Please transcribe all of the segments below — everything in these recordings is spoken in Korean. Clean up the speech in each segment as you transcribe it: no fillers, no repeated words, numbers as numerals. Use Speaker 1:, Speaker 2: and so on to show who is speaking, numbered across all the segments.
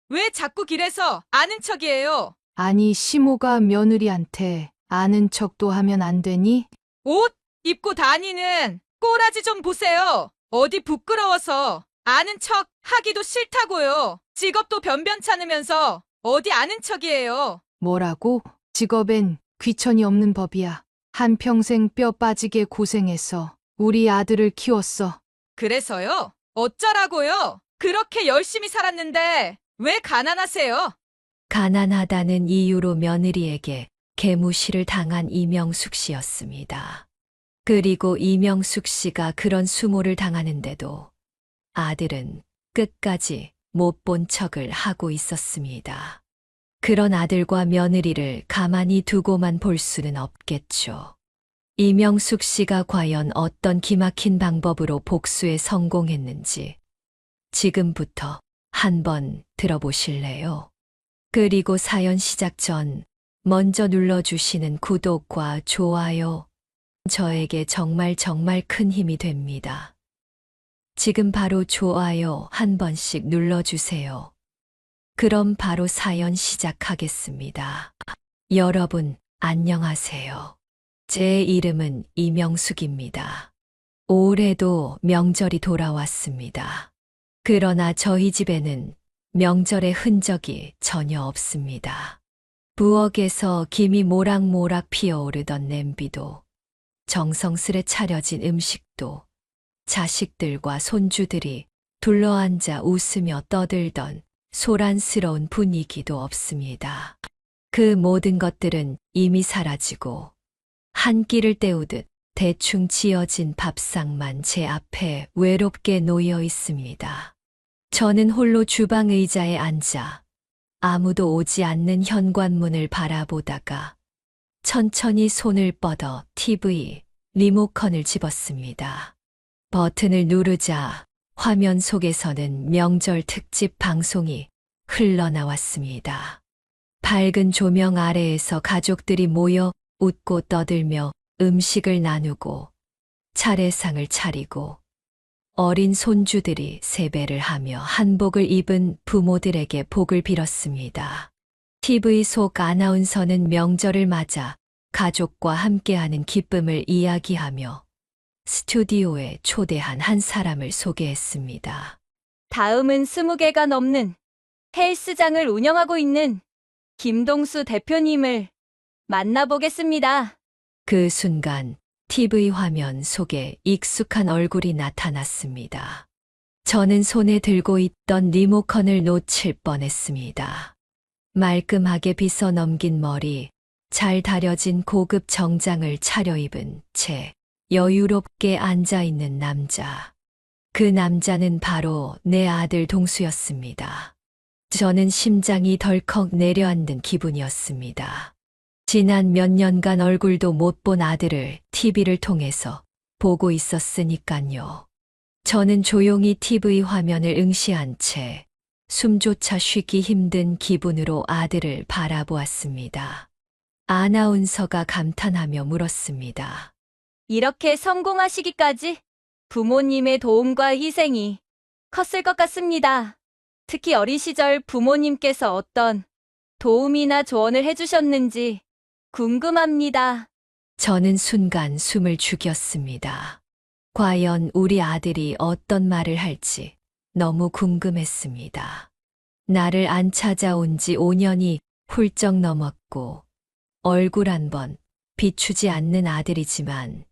Speaker 1: 왜 자꾸 길에서 아는 척이에요?
Speaker 2: 아니, 시모가 며느리한테 아는 척도 하면 안 되니?
Speaker 1: 옷 입고 다니는 꼬라지 좀 보세요. 어디 부끄러워서 아는 척 하기도 싫다고요. 직업도 변변찮으면서 어디 아는 척이에요.
Speaker 2: 뭐라고? 직업엔 귀천이 없는 법이야. 한평생 뼈 빠지게 고생해서 우리 아들을 키웠어.
Speaker 1: 그래서요? 어쩌라고요? 그렇게 열심히 살았는데 왜 가난하세요?
Speaker 3: 가난하다는 이유로 며느리에게 개무시를 당한 이명숙 씨였습니다. 그리고 이명숙 씨가 그런 수모를 당하는데도 아들은 끝까지 못 본 척을 하고 있었습니다. 그런 아들과 며느리를 가만히 두고만 볼 수는 없겠죠. 이명숙 씨가 과연 어떤 기막힌 방법으로 복수에 성공했는지 지금부터 한번 들어보실래요? 그리고 사연 시작 전 먼저 눌러주시는 구독과 좋아요, 저에게 정말 큰 힘이 됩니다. 지금 바로 좋아요 한 번씩 눌러주세요. 그럼 바로 사연 시작하겠습니다. 여러분, 안녕하세요. 제 이름은 이명숙입니다. 올해도 명절이 돌아왔습니다. 그러나 저희 집에는 명절의 흔적이 전혀 없습니다. 부엌에서 김이 모락모락 피어오르던 냄비도, 정성스레 차려진 음식도, 자식들과 손주들이 둘러앉아 웃으며 떠들던 소란스러운 분위기도 없습니다. 그 모든 것들은 이미 사라지고 한 끼를 때우듯 대충 지어진 밥상만 제 앞에 외롭게 놓여 있습니다. 저는 홀로 주방 의자에 앉아 아무도 오지 않는 현관문을 바라보다가 천천히 손을 뻗어 TV 리모컨을 집었습니다. 버튼을 누르자 화면 속에서는 명절 특집 방송이 흘러나왔습니다. 밝은 조명 아래에서 가족들이 모여 웃고 떠들며 음식을 나누고 차례상을 차리고 어린 손주들이 세배를 하며 한복을 입은 부모들에게 복을 빌었습니다. TV 속 아나운서는 명절을 맞아 가족과 함께하는 기쁨을 이야기하며 스튜디오에 초대한 한 사람을 소개했습니다.
Speaker 4: 다음은 20개가 넘는 헬스장을 운영하고 있는 김동수 대표님을 만나보겠습니다.
Speaker 3: 그 순간 TV 화면 속에 익숙한 얼굴이 나타났습니다. 저는 손에 들고 있던 리모컨을 놓칠 뻔했습니다. 말끔하게 빗어 넘긴 머리, 잘 다려진 고급 정장을 차려입은 채 여유롭게 앉아있는 남자. 그 남자는 바로 내 아들 동수였습니다. 저는 심장이 덜컥 내려앉는 기분이었습니다. 지난 몇 년간 얼굴도 못 본 아들을 TV를 통해서 보고 있었으니깐요. 저는 조용히 TV 화면을 응시한 채 숨조차 쉬기 힘든 기분으로 아들을 바라보았습니다. 아나운서가 감탄하며 물었습니다.
Speaker 4: 이렇게 성공하시기까지 부모님의 도움과 희생이 컸을 것 같습니다. 특히 어린 시절 부모님께서 어떤 도움이나 조언을 해주셨는지 궁금합니다.
Speaker 3: 저는 순간 숨을 죽였습니다. 과연 우리 아들이 어떤 말을 할지 너무 궁금했습니다. 나를 안 찾아온 지 5년이 훌쩍 넘었고 얼굴 한 번 비추지 않는 아들이지만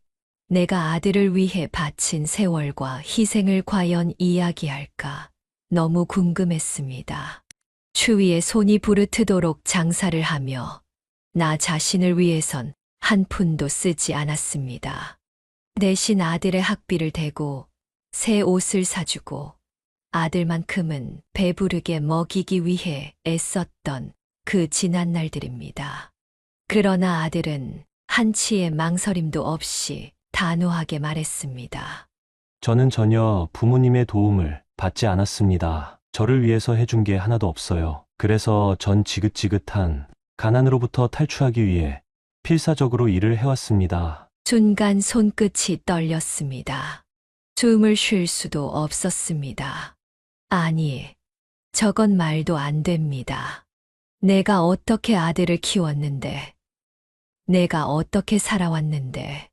Speaker 3: 내가 아들을 위해 바친 세월과 희생을 과연 이야기할까 너무 궁금했습니다. 추위에 손이 부르트도록 장사를 하며 나 자신을 위해선 한 푼도 쓰지 않았습니다. 대신 아들의 학비를 대고 새 옷을 사주고 아들만큼은 배부르게 먹이기 위해 애썼던 그 지난 날들입니다. 그러나 아들은 한치의 망설임도 없이 단호하게 말했습니다.
Speaker 5: 저는 전혀 부모님의 도움을 받지 않았습니다. 저를 위해서 해준 게 하나도 없어요. 그래서 전 지긋지긋한 가난으로부터 탈출하기 위해 필사적으로 일을 해왔습니다.
Speaker 3: 순간 손끝이 떨렸습니다. 숨을 쉴 수도 없었습니다. 아니, 저건 말도 안 됩니다. 내가 어떻게 아들을 키웠는데, 내가 어떻게 살아왔는데,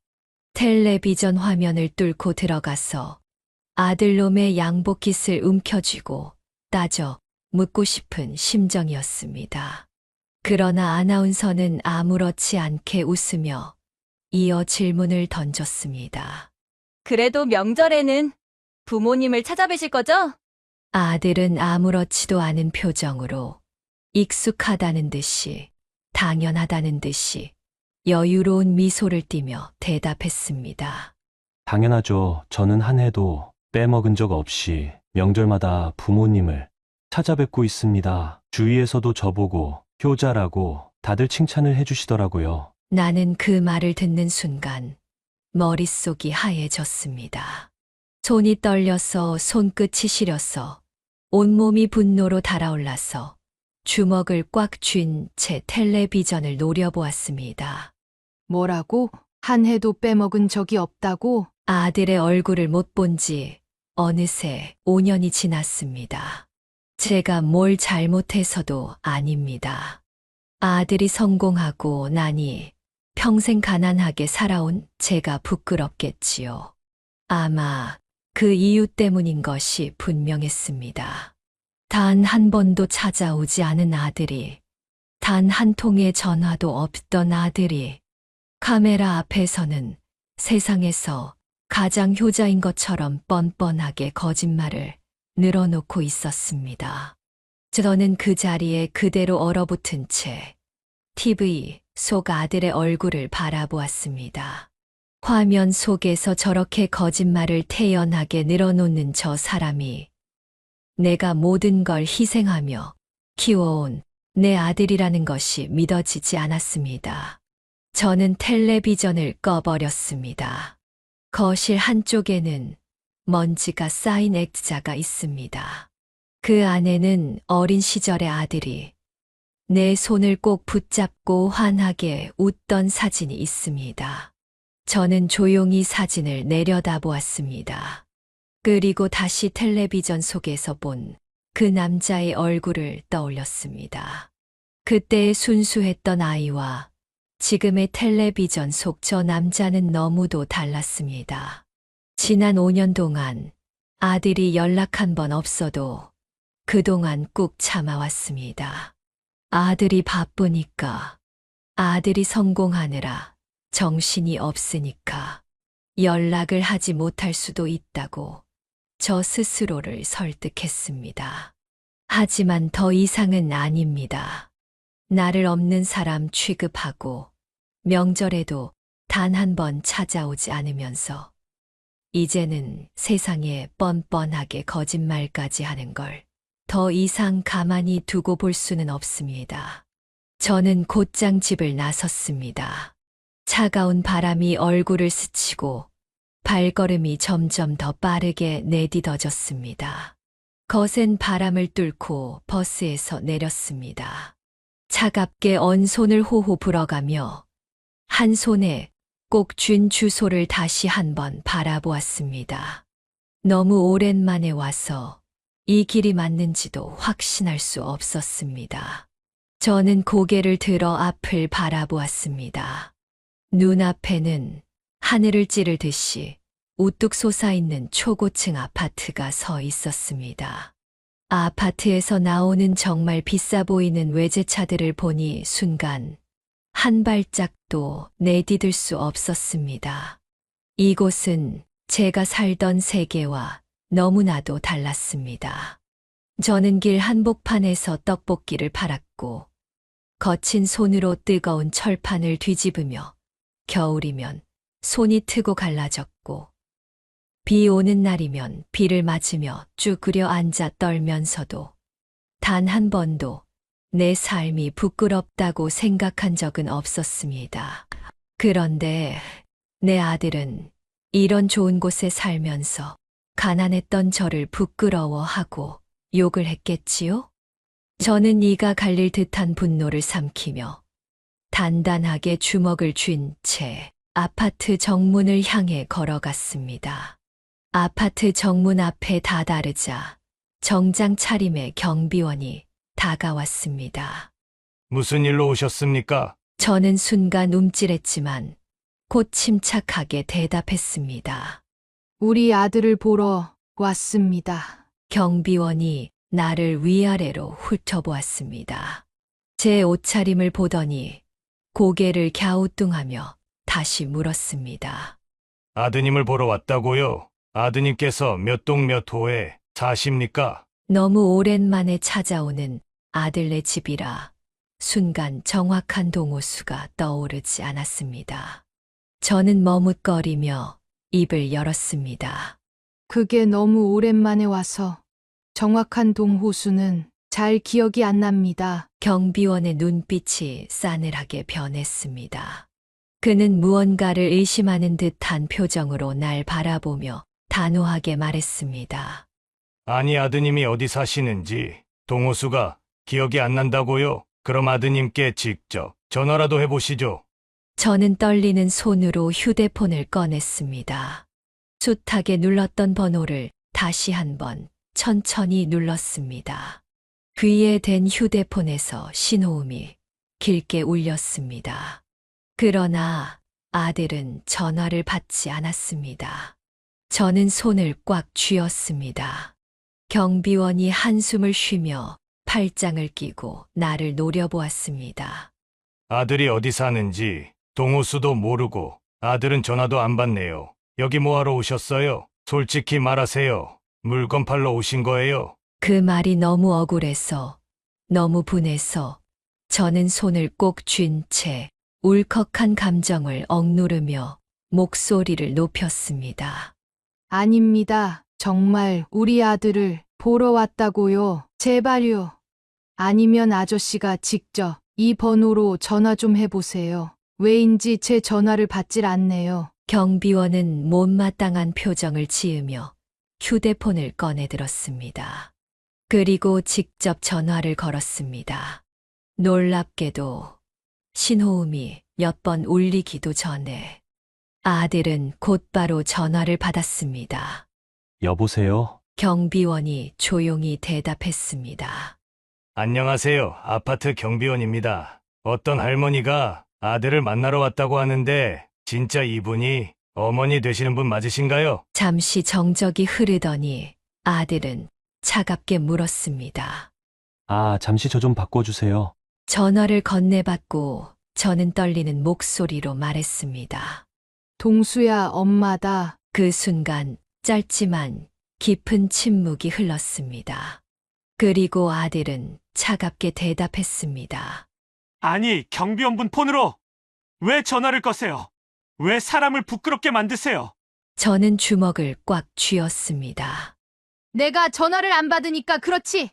Speaker 3: 텔레비전 화면을 뚫고 들어가서 아들놈의 양복깃을 움켜쥐고 따져 묻고 싶은 심정이었습니다. 그러나 아나운서는 아무렇지 않게 웃으며 이어 질문을 던졌습니다.
Speaker 4: 그래도 명절에는 부모님을 찾아뵈실 거죠?
Speaker 3: 아들은 아무렇지도 않은 표정으로 익숙하다는 듯이, 당연하다는 듯이 여유로운 미소를 띠며 대답했습니다.
Speaker 5: 당연하죠. 저는 한 해도 빼먹은 적 없이 명절마다 부모님을 찾아뵙고 있습니다. 주위에서도 저보고 효자라고 다들 칭찬을 해주시더라고요.
Speaker 3: 나는 그 말을 듣는 순간 머릿속이 하얘졌습니다. 손이 떨려서 손끝이 시려서 온몸이 분노로 달아올라서 주먹을 꽉 쥔 채 텔레비전을 노려보았습니다.
Speaker 2: 뭐라고? 한 해도 빼먹은 적이 없다고?
Speaker 3: 아들의 얼굴을 못 본 지 어느새 5년이 지났습니다. 제가 뭘 잘못해서도 아닙니다. 아들이 성공하고 나니 평생 가난하게 살아온 제가 부끄럽겠지요. 아마 그 이유 때문인 것이 분명했습니다. 단 한 번도 찾아오지 않은 아들이, 단 한 통의 전화도 없던 아들이, 카메라 앞에서는 세상에서 가장 효자인 것처럼 뻔뻔하게 거짓말을 늘어놓고 있었습니다. 저는 그 자리에 그대로 얼어붙은 채 TV 속 아들의 얼굴을 바라보았습니다. 화면 속에서 저렇게 거짓말을 태연하게 늘어놓는 저 사람이 내가 모든 걸 희생하며 키워온 내 아들이라는 것이 믿어지지 않았습니다. 저는 텔레비전을 꺼버렸습니다. 거실 한쪽에는 먼지가 쌓인 액자가 있습니다. 그 안에는 어린 시절의 아들이 내 손을 꼭 붙잡고 환하게 웃던 사진이 있습니다. 저는 조용히 사진을 내려다보았습니다. 그리고 다시 텔레비전 속에서 본 그 남자의 얼굴을 떠올렸습니다. 그때의 순수했던 아이와 지금의 텔레비전 속 저 남자는 너무도 달랐습니다. 지난 5년 동안 아들이 연락 한 번 없어도 그동안 꾹 참아왔습니다. 아들이 바쁘니까, 아들이 성공하느라 정신이 없으니까 연락을 하지 못할 수도 있다고 저 스스로를 설득했습니다. 하지만 더 이상은 아닙니다. 나를 없는 사람 취급하고 명절에도 단 한 번 찾아오지 않으면서 이제는 세상에 뻔뻔하게 거짓말까지 하는 걸 더 이상 가만히 두고 볼 수는 없습니다. 저는 곧장 집을 나섰습니다. 차가운 바람이 얼굴을 스치고 발걸음이 점점 더 빠르게 내디뎌졌습니다. 거센 바람을 뚫고 버스에서 내렸습니다. 차갑게 언 손을 호호 불어가며 한 손에 꼭 쥔 주소를 다시 한번 바라보았습니다. 너무 오랜만에 와서 이 길이 맞는지도 확신할 수 없었습니다. 저는 고개를 들어 앞을 바라보았습니다. 눈앞에는 하늘을 찌르듯이 우뚝 솟아있는 초고층 아파트가 서 있었습니다. 아파트에서 나오는 정말 비싸 보이는 외제차들을 보니 순간 한 발짝도 내디딜 수 없었습니다. 이곳은 제가 살던 세계와 너무나도 달랐습니다. 저는 길 한복판에서 떡볶이를 팔았고 거친 손으로 뜨거운 철판을 뒤집으며 겨울이면 손이 트고 갈라졌고 비 오는 날이면 비를 맞으며 쭈그려 앉아 떨면서도 단 한 번도 내 삶이 부끄럽다고 생각한 적은 없었습니다. 그런데 내 아들은 이런 좋은 곳에 살면서 가난했던 저를 부끄러워하고 욕을 했겠지요? 저는 이가 갈릴 듯한 분노를 삼키며 단단하게 주먹을 쥔 채 아파트 정문을 향해 걸어갔습니다. 아파트 정문 앞에 다다르자 정장 차림의 경비원이 다가왔습니다.
Speaker 6: 무슨 일로 오셨습니까?
Speaker 3: 저는 순간 움찔했지만 곧 침착하게 대답했습니다.
Speaker 2: 우리 아들을 보러 왔습니다.
Speaker 3: 경비원이 나를 위아래로 훑어보았습니다. 제 옷차림을 보더니 고개를 갸우뚱하며 다시 물었습니다.
Speaker 6: 아드님을 보러 왔다고요? 아드님께서 몇 동 몇 호에 사십니까?
Speaker 3: 너무 오랜만에 찾아오는 아들네 집이라 순간 정확한 동호수가 떠오르지 않았습니다. 저는 머뭇거리며 입을 열었습니다.
Speaker 2: 그게 너무 오랜만에 와서 정확한 동호수는 잘 기억이 안 납니다.
Speaker 3: 경비원의 눈빛이 싸늘하게 변했습니다. 그는 무언가를 의심하는 듯한 표정으로 날 바라보며 단호하게 말했습니다.
Speaker 6: 아니, 아드님이 어디 사시는지 동호수가 기억이 안 난다고요? 그럼 아드님께 직접 전화라도 해보시죠.
Speaker 3: 저는 떨리는 손으로 휴대폰을 꺼냈습니다. 숱하게 눌렀던 번호를 다시 한번 천천히 눌렀습니다. 귀에 댄 휴대폰에서 신호음이 길게 울렸습니다. 그러나 아들은 전화를 받지 않았습니다. 저는 손을 꽉 쥐었습니다. 경비원이 한숨을 쉬며 팔짱을 끼고 나를 노려보았습니다.
Speaker 6: 아들이 어디 사는지 동호수도 모르고 아들은 전화도 안 받네요. 여기 뭐하러 오셨어요? 솔직히 말하세요. 물건 팔러 오신 거예요?
Speaker 3: 그 말이 너무 억울해서, 너무 분해서 저는 손을 꼭 쥔 채 울컥한 감정을 억누르며 목소리를 높였습니다.
Speaker 2: 아닙니다. 정말 우리 아들을 보러 왔다고요. 제발요. 아니면 아저씨가 직접 이 번호로 전화 좀 해보세요. 왜인지 제 전화를 받질 않네요.
Speaker 3: 경비원은 못마땅한 표정을 지으며 휴대폰을 꺼내들었습니다. 그리고 직접 전화를 걸었습니다. 놀랍게도 신호음이 몇 번 울리기도 전에 아들은 곧바로 전화를 받았습니다.
Speaker 5: 여보세요?
Speaker 3: 경비원이 조용히 대답했습니다.
Speaker 6: 안녕하세요. 아파트 경비원입니다. 어떤 할머니가 아들을 만나러 왔다고 하는데 진짜 이분이 어머니 되시는 분 맞으신가요?
Speaker 3: 잠시 정적이 흐르더니 아들은 차갑게 물었습니다.
Speaker 5: 아, 잠시 저 좀 바꿔주세요.
Speaker 3: 전화를 건네받고 저는 떨리는 목소리로 말했습니다.
Speaker 2: 동수야, 엄마다.
Speaker 3: 그 순간 짧지만 깊은 침묵이 흘렀습니다. 그리고 아들은 차갑게 대답했습니다.
Speaker 7: 아니, 경비원분 폰으로 왜 전화를 거세요? 왜 사람을 부끄럽게 만드세요?
Speaker 3: 저는 주먹을 꽉 쥐었습니다.
Speaker 2: 내가 전화를 안 받으니까 그렇지.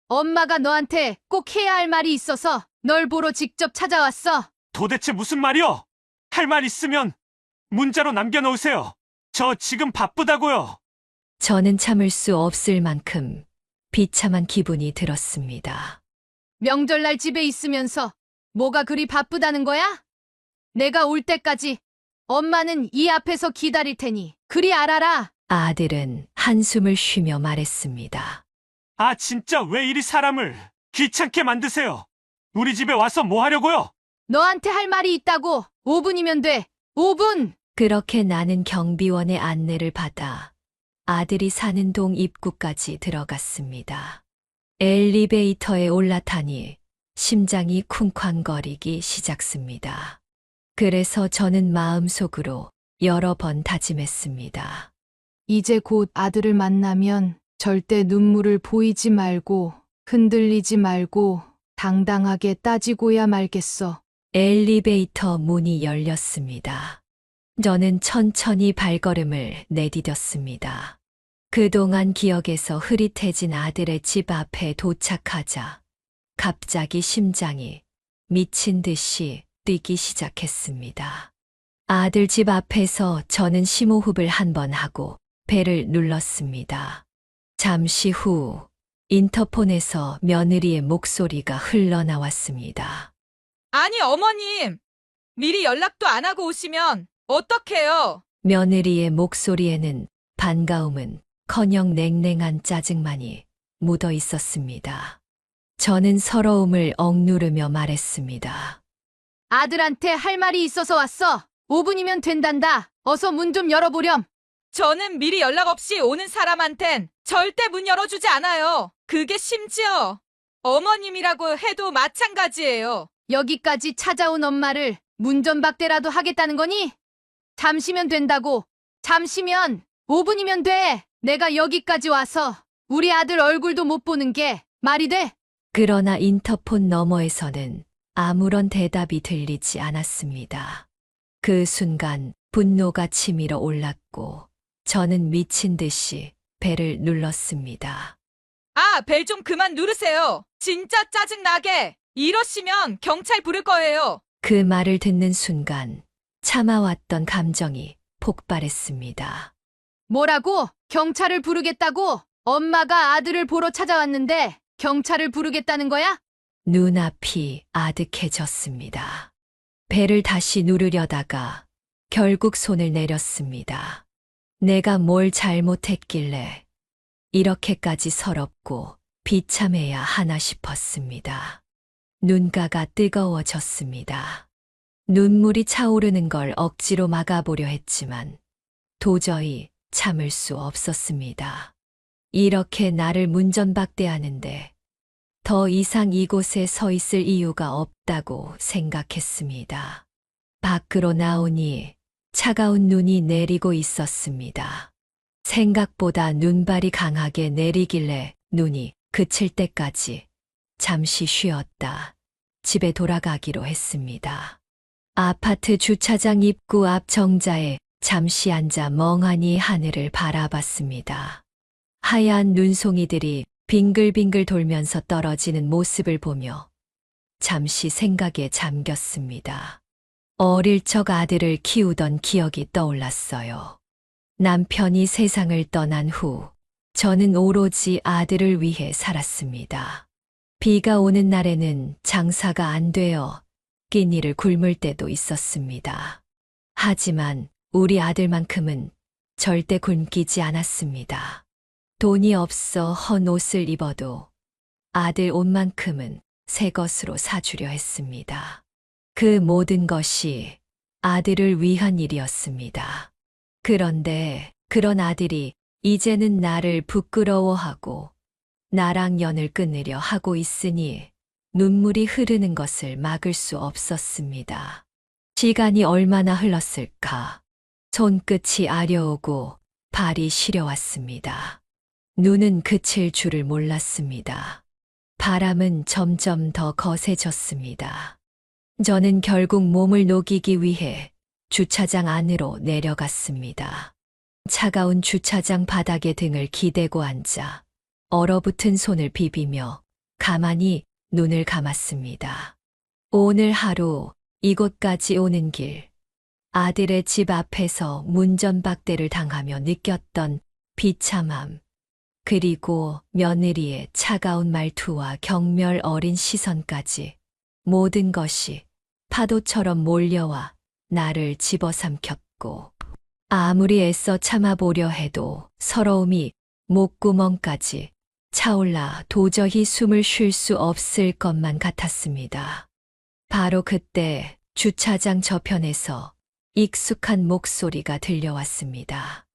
Speaker 2: 엄마가 너한테 꼭 해야 할 말이 있어서 널 보러 직접 찾아왔어.
Speaker 7: 도대체 무슨 말이요? 할 말 있으면 문자로 남겨놓으세요. 저 지금 바쁘다고요.
Speaker 3: 저는 참을 수 없을 만큼 비참한 기분이 들었습니다.
Speaker 2: 명절날 집에 있으면서 뭐가 그리 바쁘다는 거야? 내가 올 때까지 엄마는 이 앞에서 기다릴 테니 그리 알아라.
Speaker 3: 아들은 한숨을 쉬며 말했습니다.
Speaker 7: 아, 진짜 왜 이리 사람을 귀찮게 만드세요? 우리 집에 와서 뭐 하려고요?
Speaker 2: 너한테 할 말이 있다고. 5분이면 돼. 5분!
Speaker 3: 그렇게 나는 경비원의 안내를 받아 아들이 사는 동 입구까지 들어갔습니다. 엘리베이터에 올라타니 심장이 쿵쾅거리기 시작습니다. 그래서 저는 마음속으로 여러 번 다짐했습니다.
Speaker 2: 이제 곧 아들을 만나면 절대 눈물을 보이지 말고 흔들리지 말고 당당하게 따지고야 말겠어.
Speaker 3: 엘리베이터 문이 열렸습니다. 저는 천천히 발걸음을 내디뎠습니다. 그동안 기억에서 흐릿해진 아들의 집 앞에 도착하자 갑자기 심장이 미친 듯이 뛰기 시작했습니다. 아들 집 앞에서 저는 심호흡을 한 번 하고 벨을 눌렀습니다. 잠시 후 인터폰에서 며느리의 목소리가 흘러나왔습니다.
Speaker 1: 아니, 어머님. 미리 연락도 안 하고 오시면 어떡해요?
Speaker 3: 며느리의 목소리에는 반가움은 커녕 냉랭한 짜증만이 묻어 있었습니다. 저는 서러움을 억누르며 말했습니다.
Speaker 2: 아들한테 할 말이 있어서 왔어. 5분이면 된단다. 어서 문 좀 열어보렴.
Speaker 1: 저는 미리 연락 없이 오는 사람한텐 절대 문 열어주지 않아요. 그게 심지어 어머님이라고 해도 마찬가지예요.
Speaker 2: 여기까지 찾아온 엄마를 문전박대라도 하겠다는 거니? 잠시면 된다고. 잠시면 5분이면 돼. 내가 여기까지 와서 우리 아들 얼굴도 못 보는 게 말이 돼?
Speaker 3: 그러나 인터폰 너머에서는 아무런 대답이 들리지 않았습니다. 그 순간 분노가 치밀어 올랐고 저는 미친 듯이 벨을 눌렀습니다.
Speaker 1: 아, 벨 좀 그만 누르세요. 진짜 짜증나게. 이러시면 경찰 부를 거예요.
Speaker 3: 그 말을 듣는 순간 참아왔던 감정이 폭발했습니다.
Speaker 2: 뭐라고? 경찰을 부르겠다고? 엄마가 아들을 보러 찾아왔는데 경찰을 부르겠다는 거야?
Speaker 3: 눈앞이 아득해졌습니다. 벨을 다시 누르려다가 결국 손을 내렸습니다. 내가 뭘 잘못했길래 이렇게까지 서럽고 비참해야 하나 싶었습니다. 눈가가 뜨거워졌습니다. 눈물이 차오르는 걸 억지로 막아보려 했지만 도저히 참을 수 없었습니다. 이렇게 나를 문전박대하는데 더 이상 이곳에 서 있을 이유가 없다고 생각했습니다. 밖으로 나오니 차가운 눈이 내리고 있었습니다. 생각보다 눈발이 강하게 내리길래 눈이 그칠 때까지 잠시 쉬었다 집에 돌아가기로 했습니다. 아파트 주차장 입구 앞 정자에 잠시 앉아 멍하니 하늘을 바라봤습니다. 하얀 눈송이들이 빙글빙글 돌면서 떨어지는 모습을 보며 잠시 생각에 잠겼습니다. 어릴 적 아들을 키우던 기억이 떠올랐어요. 남편이 세상을 떠난 후 저는 오로지 아들을 위해 살았습니다. 비가 오는 날에는 장사가 안 되어 끼니를 굶을 때도 있었습니다. 하지만 우리 아들만큼은 절대 굶기지 않았습니다. 돈이 없어 헌 옷을 입어도 아들 옷만큼은 새 것으로 사주려 했습니다. 그 모든 것이 아들을 위한 일이었습니다. 그런데 그런 아들이 이제는 나를 부끄러워하고 나랑 연을 끊으려 하고 있으니 눈물이 흐르는 것을 막을 수 없었습니다. 시간이 얼마나 흘렀을까? 손끝이 아려오고 발이 시려왔습니다. 눈은 그칠 줄을 몰랐습니다. 바람은 점점 더 거세졌습니다. 저는 결국 몸을 녹이기 위해 주차장 안으로 내려갔습니다. 차가운 주차장 바닥에 등을 기대고 앉아 얼어붙은 손을 비비며 가만히 눈을 감았습니다. 오늘 하루 이곳까지 오는 길, 아들의 집 앞에서 문전박대를 당하며 느꼈던 비참함, 그리고 며느리의 차가운 말투와 경멸 어린 시선까지 모든 것이 파도처럼 몰려와 나를 집어삼켰고 아무리 애써 참아보려 해도 서러움이 목구멍까지 차올라 도저히 숨을 쉴 수 없을 것만 같았습니다. 바로 그때 주차장 저편에서 익숙한 목소리가 들려왔습니다.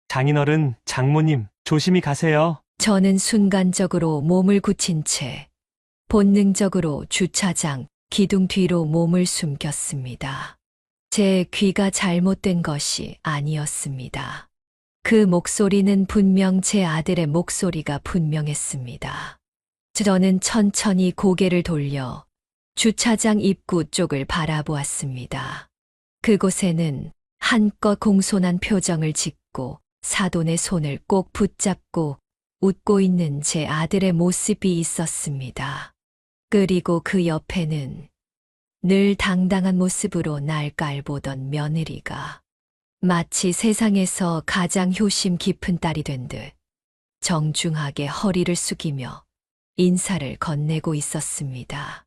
Speaker 5: 장인어른, 장모님, 조심히 가세요.
Speaker 3: 저는 순간적으로 몸을 굳힌 채 본능적으로 주차장 기둥 뒤로 몸을 숨겼습니다. 제 귀가 잘못된 것이 아니었습니다. 그 목소리는 분명 제 아들의 목소리가 분명했습니다. 저는 천천히 고개를 돌려 주차장 입구 쪽을 바라보았습니다. 그곳에는 한껏 공손한 표정을 짓고 사돈의 손을 꼭 붙잡고 웃고 있는 제 아들의 모습이 있었습니다. 그리고 그 옆에는 늘 당당한 모습으로 날 깔보던 며느리가 마치 세상에서 가장 효심 깊은 딸이 된 듯 정중하게 허리를 숙이며 인사를 건네고 있었습니다.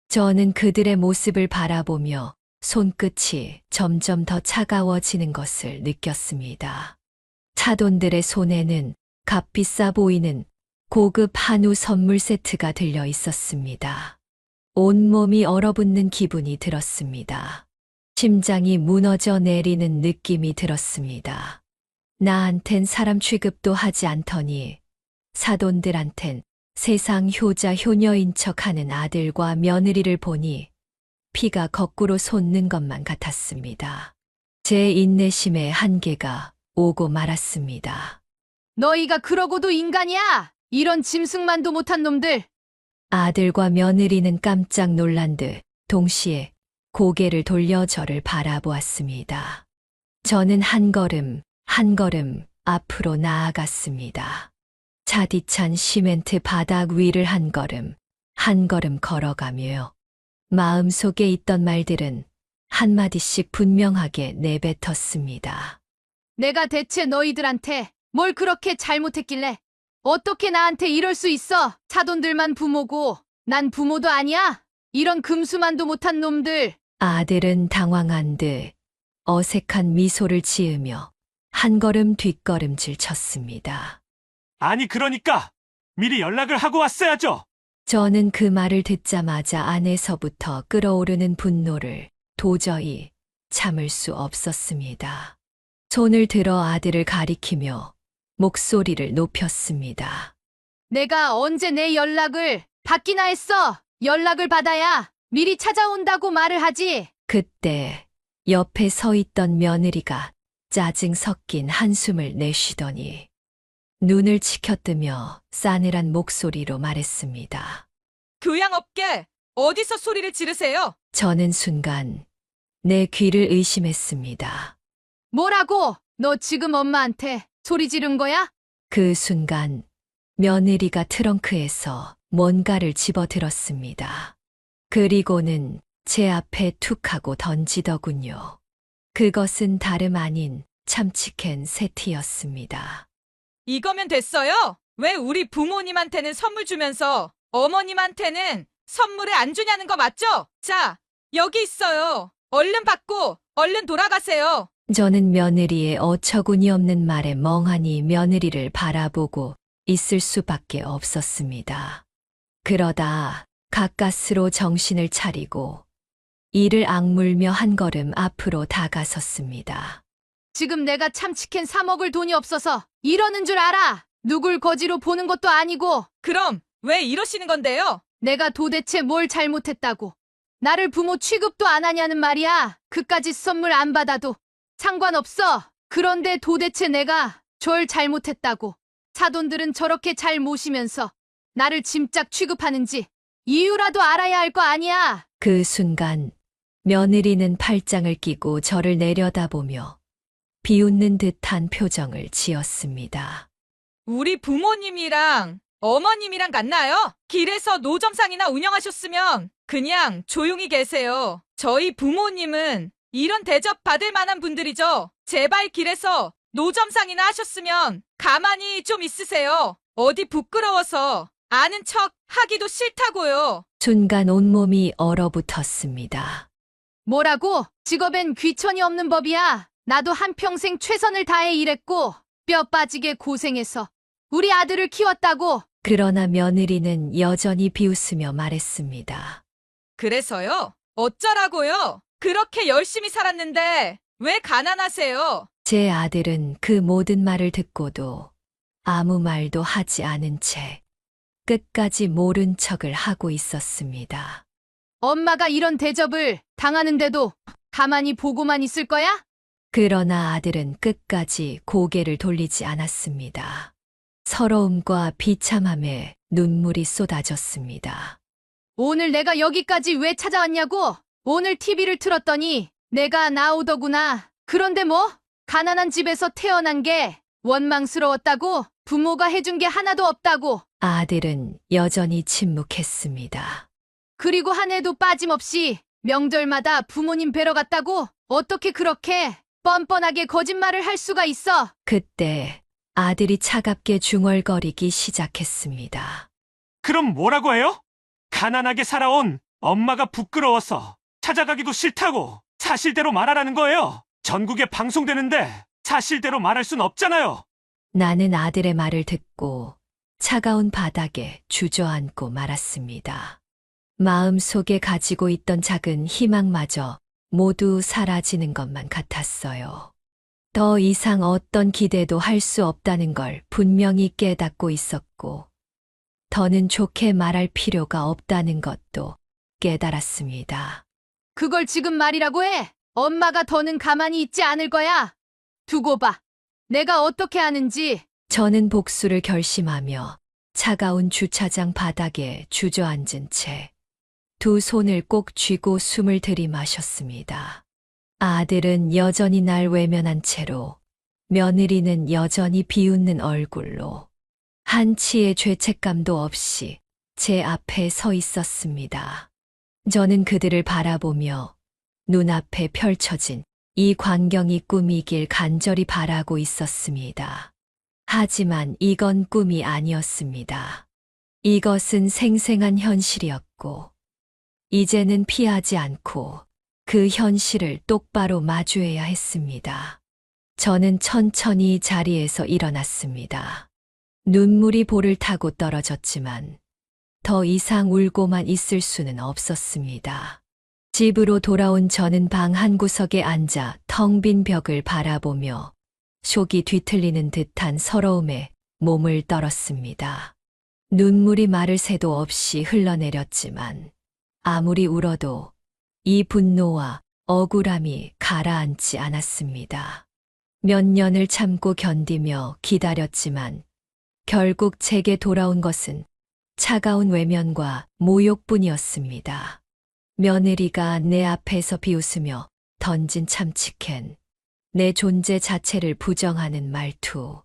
Speaker 3: 저는 그들의 모습을 바라보며 손끝이 점점 더 차가워지는 것을 느꼈습니다. 차돈들의 손에는 값비싸 보이는 고급 한우 선물 세트가 들려 있었습니다. 온몸이 얼어붙는 기분이 들었습니다. 심장이 무너져 내리는 느낌이 들었습니다. 나한텐 사람 취급도 하지 않더니 사돈들한텐 세상 효자 효녀인 척하는 아들과 며느리를 보니 피가 거꾸로 솟는 것만 같았습니다. 제 인내심의 한계가 오고 말았습니다.
Speaker 2: 너희가 그러고도 인간이야! 이런 짐승만도 못한 놈들!
Speaker 3: 아들과 며느리는 깜짝 놀란 듯 동시에 고개를 돌려 저를 바라보았습니다. 저는 한 걸음 앞으로 나아갔습니다. 차디찬 시멘트 바닥 위를 한 걸음 걸어가며 마음속에 있던 말들은 한마디씩 분명하게 내뱉었습니다.
Speaker 2: 내가 대체 너희들한테 뭘 그렇게 잘못했길래? 어떻게 나한테 이럴 수 있어? 사돈들만 부모고 난 부모도 아니야? 이런 금수만도 못한 놈들!
Speaker 3: 아들은 당황한 듯 어색한 미소를 지으며 한 걸음 뒷걸음질 쳤습니다.
Speaker 7: 아니, 그러니까 미리 연락을 하고 왔어야죠.
Speaker 3: 저는 그 말을 듣자마자 안에서부터 끓어오르는 분노를 도저히 참을 수 없었습니다. 손을 들어 아들을 가리키며 목소리를 높였습니다.
Speaker 2: 내가 언제 내 연락을 받기나 했어! 연락을 받아야 미리 찾아온다고 말을 하지!
Speaker 3: 그때 옆에 서 있던 며느리가 짜증 섞인 한숨을 내쉬더니 눈을 치켜뜨며 싸늘한 목소리로 말했습니다.
Speaker 1: 교양 없게 어디서 소리를 지르세요?
Speaker 3: 저는 순간 내 귀를 의심했습니다.
Speaker 2: 뭐라고? 너 지금 엄마한테 소리 지른 거야?
Speaker 3: 그 순간 며느리가 트렁크에서 뭔가를 집어들었습니다. 그리고는 제 앞에 툭 하고 던지더군요. 그것은 다름 아닌 참치캔 세트였습니다.
Speaker 1: 이거면 됐어요? 왜 우리 부모님한테는 선물 주면서 어머님한테는 선물을 안 주냐는 거 맞죠? 자, 여기 있어요. 얼른 받고 얼른 돌아가세요.
Speaker 3: 저는 며느리의 어처구니 없는 말에 멍하니 며느리를 바라보고 있을 수밖에 없었습니다. 그러다 가까스로 정신을 차리고 이를 악물며 한 걸음 앞으로 다가섰습니다.
Speaker 2: 지금 내가 참치캔 사 먹을 돈이 없어서 이러는 줄 알아! 누굴 거지로 보는 것도 아니고
Speaker 1: 그럼 왜 이러시는 건데요?
Speaker 2: 내가 도대체 뭘 잘못했다고. 나를 부모 취급도 안 하냐는 말이야. 그까짓 선물 안 받아도 상관없어. 그런데 도대체 내가 절 잘못했다고. 사돈들은 저렇게 잘 모시면서 나를 짐짝 취급하는지 이유라도 알아야 할 거 아니야.
Speaker 3: 그 순간 며느리는 팔짱을 끼고 저를 내려다보며 비웃는 듯한 표정을 지었습니다.
Speaker 1: 우리 부모님이랑 어머님이랑 같나요? 길에서 노점상이나 운영하셨으면 그냥 조용히 계세요. 저희 부모님은 이런 대접 받을 만한 분들이죠. 제발 길에서 노점상이나 하셨으면 가만히 좀 있으세요. 어디 부끄러워서 아는 척 하기도 싫다고요.
Speaker 3: 순간 온몸이 얼어붙었습니다.
Speaker 2: 뭐라고? 직업엔 귀천이 없는 법이야. 나도 한평생 최선을 다해 일했고 뼈 빠지게 고생해서 우리 아들을 키웠다고.
Speaker 3: 그러나 며느리는 여전히 비웃으며 말했습니다.
Speaker 1: 그래서요? 어쩌라고요? 그렇게 열심히 살았는데 왜 가난하세요?
Speaker 3: 제 아들은 그 모든 말을 듣고도 아무 말도 하지 않은 채 끝까지 모른 척을 하고 있었습니다.
Speaker 2: 엄마가 이런 대접을 당하는데도 가만히 보고만 있을 거야?
Speaker 3: 그러나 아들은 끝까지 고개를 돌리지 않았습니다. 서러움과 비참함에 눈물이 쏟아졌습니다.
Speaker 2: 오늘 내가 여기까지 왜 찾아왔냐고? 오늘 TV를 틀었더니 내가 나오더구나. 그런데 뭐? 가난한 집에서 태어난 게 원망스러웠다고? 부모가 해준 게 하나도 없다고?
Speaker 3: 아들은 여전히 침묵했습니다.
Speaker 2: 그리고 한 해도 빠짐없이 명절마다 부모님 뵈러 갔다고? 어떻게 그렇게 뻔뻔하게 거짓말을 할 수가 있어?
Speaker 3: 그때 아들이 차갑게 중얼거리기 시작했습니다.
Speaker 7: 그럼 뭐라고 해요? 가난하게 살아온 엄마가 부끄러워서 찾아가기도 싫다고 사실대로 말하라는 거예요. 전국에 방송되는데 사실대로 말할 순 없잖아요.
Speaker 3: 나는 아들의 말을 듣고 차가운 바닥에 주저앉고 말았습니다. 마음속에 가지고 있던 작은 희망마저 모두 사라지는 것만 같았어요. 더 이상 어떤 기대도 할 수 없다는 걸 분명히 깨닫고 있었고, 더는 좋게 말할 필요가 없다는 것도 깨달았습니다.
Speaker 2: 그걸 지금 말이라고 해. 엄마가 더는 가만히 있지 않을 거야. 두고 봐. 내가 어떻게 하는지.
Speaker 3: 저는 복수를 결심하며 차가운 주차장 바닥에 주저앉은 채 두 손을 꼭 쥐고 숨을 들이마셨습니다. 아들은 여전히 날 외면한 채로, 며느리는 여전히 비웃는 얼굴로 한치의 죄책감도 없이 제 앞에 서 있었습니다. 저는 그들을 바라보며 눈앞에 펼쳐진 이 광경이 꿈이길 간절히 바라고 있었습니다. 하지만 이건 꿈이 아니었습니다. 이것은 생생한 현실이었고, 이제는 피하지 않고 그 현실을 똑바로 마주해야 했습니다. 저는 천천히 자리에서 일어났습니다. 눈물이 볼을 타고 떨어졌지만 더 이상 울고만 있을 수는 없었습니다. 집으로 돌아온 저는 방 한구석에 앉아 텅 빈 벽을 바라보며 속이 뒤틀리는 듯한 서러움에 몸을 떨었습니다. 눈물이 마를 새도 없이 흘러내렸지만 아무리 울어도 이 분노와 억울함이 가라앉지 않았습니다. 몇 년을 참고 견디며 기다렸지만 결국 제게 돌아온 것은 차가운 외면과 모욕뿐이었습니다. 며느리가 내 앞에서 비웃으며 던진 참치캔, 내 존재 자체를 부정하는 말투,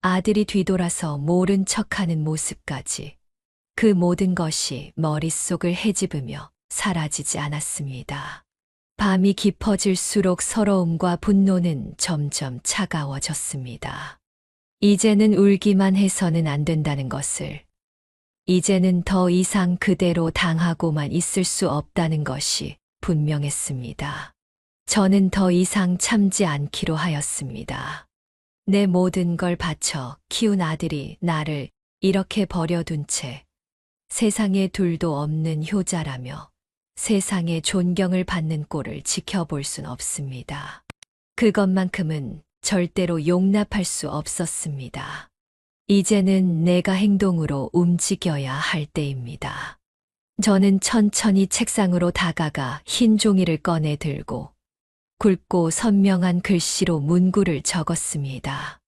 Speaker 3: 아들이 뒤돌아서 모른 척하는 모습까지 그 모든 것이 머릿속을 헤집으며 사라지지 않았습니다. 밤이 깊어질수록 서러움과 분노는 점점 차가워졌습니다. 이제는 울기만 해서는 안 된다는 것을, 이제는 더 이상 그대로 당하고만 있을 수 없다는 것이 분명했습니다. 저는 더 이상 참지 않기로 하였습니다. 내 모든 걸 바쳐 키운 아들이 나를 이렇게 버려둔 채 세상에 둘도 없는 효자라며 세상의 존경을 받는 꼴을 지켜볼 순 없습니다. 그것만큼은 절대로 용납할 수 없었습니다. 이제는 내가 행동으로 움직여야 할 때입니다. 저는 천천히 책상으로 다가가 흰 종이를 꺼내 들고 굵고 선명한 글씨로 문구를 적었습니다.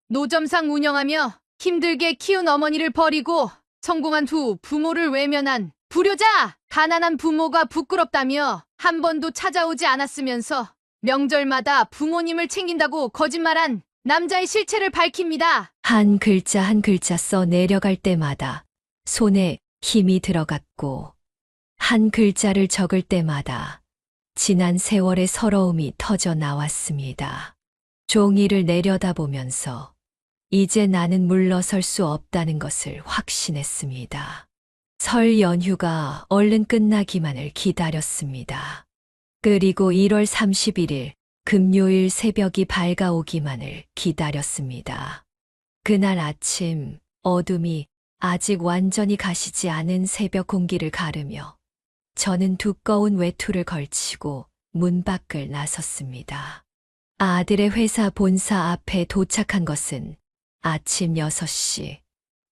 Speaker 2: 노점상 운영하며 힘들게 키운 어머니를 버리고 성공한 후 부모를 외면한 불효자! 가난한 부모가 부끄럽다며 한 번도 찾아오지 않았으면서 명절마다 부모님을 챙긴다고 거짓말한 남자의 실체를 밝힙니다.
Speaker 3: 한 글자 한 글자 써 내려갈 때마다 손에 힘이 들어갔고, 한 글자를 적을 때마다 지난 세월의 서러움이 터져 나왔습니다. 종이를 내려다보면서 이제 나는 물러설 수 없다는 것을 확신했습니다. 설 연휴가 얼른 끝나기만을 기다렸습니다. 그리고 1월 31일 금요일 새벽이 밝아오기만을 기다렸습니다. 그날 아침 어둠이 아직 완전히 가시지 않은 새벽 공기를 가르며 저는 두꺼운 외투를 걸치고 문 밖을 나섰습니다. 아들의 회사 본사 앞에 도착한 것은 아침 6시,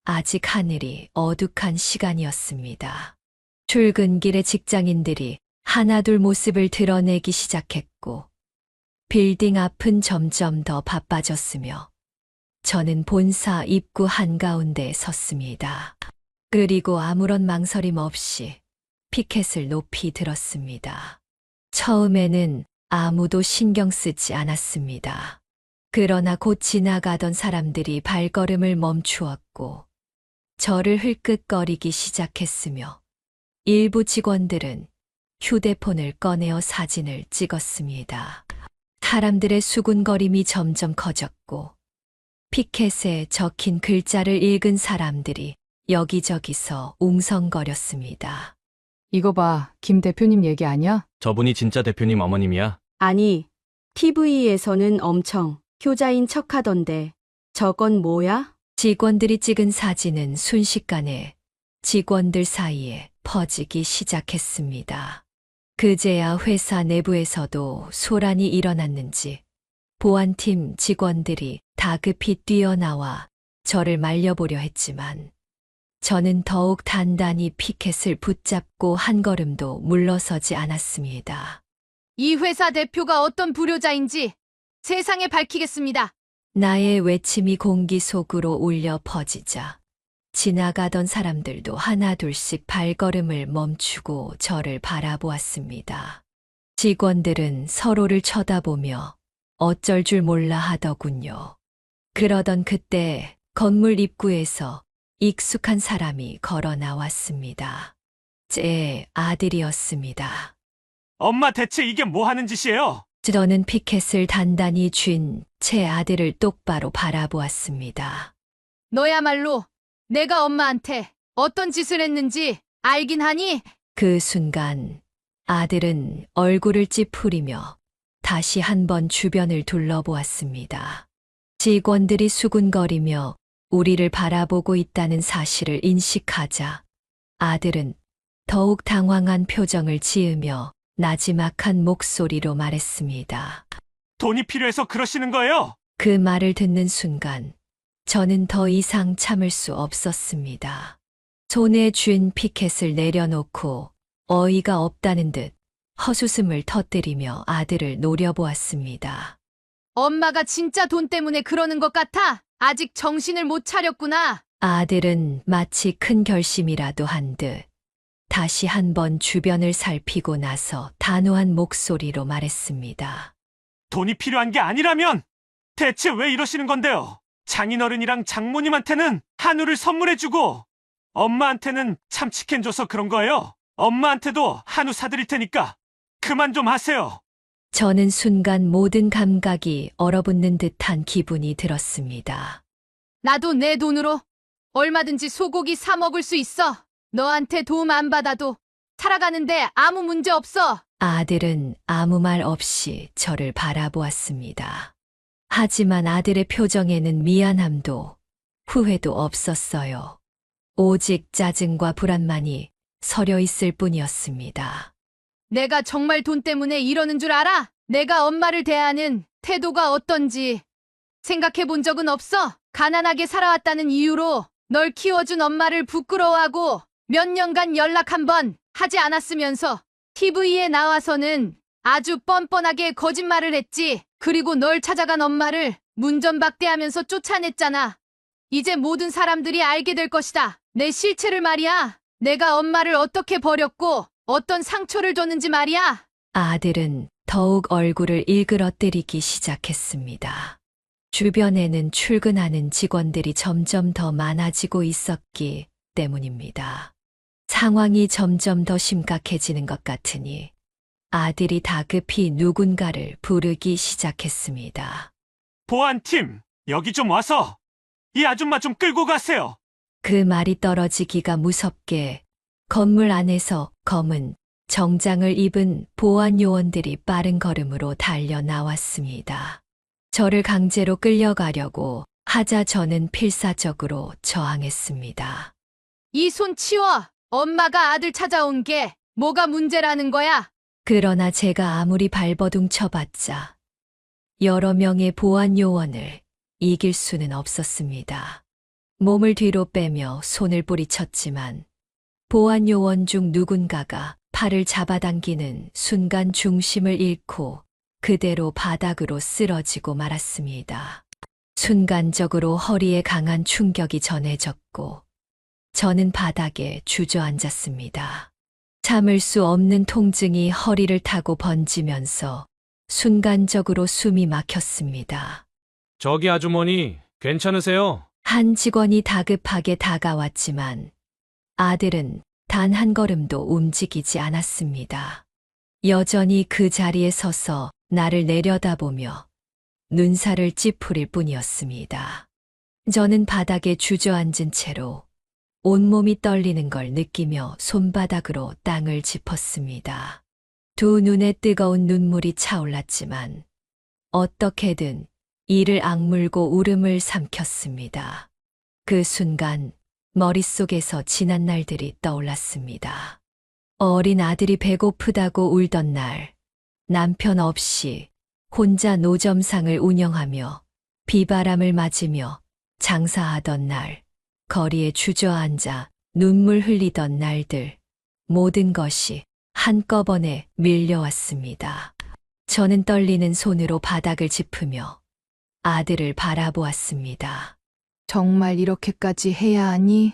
Speaker 3: 아직 하늘이 어둑한 시간이었습니다. 출근길에 직장인들이 하나둘 모습을 드러내기 시작했고, 빌딩 앞은 점점 더 바빠졌으며, 저는 본사 입구 한가운데에 섰습니다. 그리고 아무런 망설임 없이 피켓을 높이 들었습니다. 처음에는 아무도 신경 쓰지 않았습니다. 그러나 곧 지나가던 사람들이 발걸음을 멈추었고 저를 흘끗거리기 시작했으며 일부 직원들은 휴대폰을 꺼내어 사진을 찍었습니다. 사람들의 수군거림이 점점 커졌고 피켓에 적힌 글자를 읽은 사람들이 여기저기서 웅성거렸습니다.
Speaker 2: 이거 봐, 김 대표님 얘기 아니야?
Speaker 8: 저분이 진짜 대표님 어머님이야?
Speaker 9: 아니, TV에서는 엄청 효자인 척하던데 저건 뭐야?
Speaker 3: 직원들이 찍은 사진은 순식간에 직원들 사이에 퍼지기 시작했습니다. 그제야 회사 내부에서도 소란이 일어났는지 보안팀 직원들이 다급히 뛰어나와 저를 말려보려 했지만 저는 더욱 단단히 피켓을 붙잡고 한 걸음도 물러서지 않았습니다.
Speaker 2: 이 회사 대표가 어떤 불효자인지 세상에 밝히겠습니다.
Speaker 3: 나의 외침이 공기 속으로 울려 퍼지자 지나가던 사람들도 하나둘씩 발걸음을 멈추고 저를 바라보았습니다. 직원들은 서로를 쳐다보며 어쩔 줄 몰라 하더군요. 그러던 그때 건물 입구에서 익숙한 사람이 걸어 나왔습니다. 제 아들이었습니다.
Speaker 7: 엄마 대체 이게 뭐 하는 짓이에요?
Speaker 3: 저는 피켓을 단단히 쥔 제 아들을 똑바로 바라보았습니다.
Speaker 2: 너야말로 내가 엄마한테 어떤 짓을 했는지 알긴 하니?
Speaker 3: 그 순간 아들은 얼굴을 찌푸리며 다시 한번 주변을 둘러보았습니다. 직원들이 수군거리며 우리를 바라보고 있다는 사실을 인식하자 아들은 더욱 당황한 표정을 지으며 나지막한 목소리로 말했습니다.
Speaker 7: 돈이 필요해서 그러시는 거예요?
Speaker 3: 그 말을 듣는 순간 저는 더 이상 참을 수 없었습니다. 손에 쥔 피켓을 내려놓고 어이가 없다는 듯 헛웃음을 터뜨리며 아들을 노려보았습니다.
Speaker 2: 엄마가 진짜 돈 때문에 그러는 것 같아. 아직 정신을 못 차렸구나.
Speaker 3: 아들은 마치 큰 결심이라도 한 듯 다시 한번 주변을 살피고 나서 단호한 목소리로 말했습니다.
Speaker 7: 돈이 필요한 게 아니라면 대체 왜 이러시는 건데요? 장인어른이랑 장모님한테는 한우를 선물해주고 엄마한테는 참치캔 줘서 그런 거예요. 엄마한테도 한우 사드릴 테니까 그만 좀 하세요.
Speaker 3: 저는 순간 모든 감각이 얼어붙는 듯한 기분이 들었습니다.
Speaker 2: 나도 내 돈으로 얼마든지 소고기 사 먹을 수 있어. 너한테 도움 안 받아도 살아가는데 아무 문제 없어.
Speaker 3: 아들은 아무 말 없이 저를 바라보았습니다. 하지만 아들의 표정에는 미안함도 후회도 없었어요. 오직 짜증과 불안만이 서려 있을 뿐이었습니다.
Speaker 2: 내가 정말 돈 때문에 이러는 줄 알아? 내가 엄마를 대하는 태도가 어떤지 생각해 본 적은 없어? 가난하게 살아왔다는 이유로 널 키워준 엄마를 부끄러워하고 몇 년간 연락 한 번 하지 않았으면서 TV에 나와서는 아주 뻔뻔하게 거짓말을 했지. 그리고 널 찾아간 엄마를 문전박대하면서 쫓아냈잖아. 이제 모든 사람들이 알게 될 것이다. 내 실체를 말이야. 내가 엄마를 어떻게 버렸고 어떤 상처를 줬는지 말이야.
Speaker 3: 아들은 더욱 얼굴을 일그러뜨리기 시작했습니다. 주변에는 출근하는 직원들이 점점 더 많아지고 있었기 때문입니다. 상황이 점점 더 심각해지는 것 같으니 아들이 다급히 누군가를 부르기 시작했습니다.
Speaker 7: 보안팀, 여기 좀 와서 이 아줌마 좀 끌고 가세요.
Speaker 3: 그 말이 떨어지기가 무섭게 건물 안에서 검은 정장을 입은 보안 요원들이 빠른 걸음으로 달려 나왔습니다. 저를 강제로 끌려가려고 하자 저는 필사적으로 저항했습니다.
Speaker 2: 이 손 치워. 엄마가 아들 찾아온 게 뭐가 문제라는 거야?
Speaker 3: 그러나 제가 아무리 발버둥 쳐봤자 여러 명의 보안 요원을 이길 수는 없었습니다. 몸을 뒤로 빼며 손을 뿌리쳤지만 보안 요원 중 누군가가 팔을 잡아당기는 순간 중심을 잃고 그대로 바닥으로 쓰러지고 말았습니다. 순간적으로 허리에 강한 충격이 전해졌고 저는 바닥에 주저앉았습니다. 참을 수 없는 통증이 허리를 타고 번지면서 순간적으로 숨이 막혔습니다.
Speaker 8: 저기 아주머니, 괜찮으세요?
Speaker 3: 한 직원이 다급하게 다가왔지만 아들은 단 한 걸음도 움직이지 않았습니다. 여전히 그 자리에 서서 나를 내려다보며 눈살을 찌푸릴 뿐이었습니다. 저는 바닥에 주저앉은 채로 온몸이 떨리는 걸 느끼며 손바닥으로 땅을 짚었습니다. 두 눈에 뜨거운 눈물이 차올랐지만 어떻게든 이를 악물고 울음을 삼켰습니다. 그 순간 머릿속에서 지난 날들이 떠올랐습니다. 어린 아들이 배고프다고 울던 날, 남편 없이 혼자 노점상을 운영하며 비바람을 맞으며 장사하던 날, 거리에 주저앉아 눈물 흘리던 날들, 모든 것이 한꺼번에 밀려왔습니다. 저는 떨리는 손으로 바닥을 짚으며 아들을 바라보았습니다.
Speaker 2: 정말 이렇게까지 해야 하니?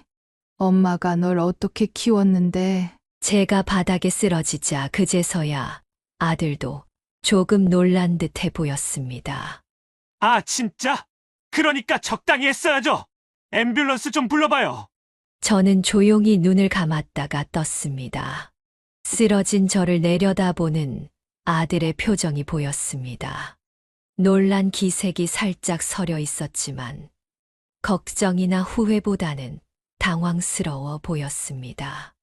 Speaker 2: 엄마가 널 어떻게 키웠는데.
Speaker 3: 제가 바닥에 쓰러지자 그제서야 아들도 조금 놀란 듯해 보였습니다.
Speaker 7: 아, 진짜? 그러니까 적당히 했어야죠. 앰뷸런스 좀 불러봐요.
Speaker 3: 저는 조용히 눈을 감았다가 떴습니다. 쓰러진 저를 내려다보는 아들의 표정이 보였습니다. 놀란 기색이 살짝 서려 있었지만 걱정이나 후회보다는 당황스러워 보였습니다.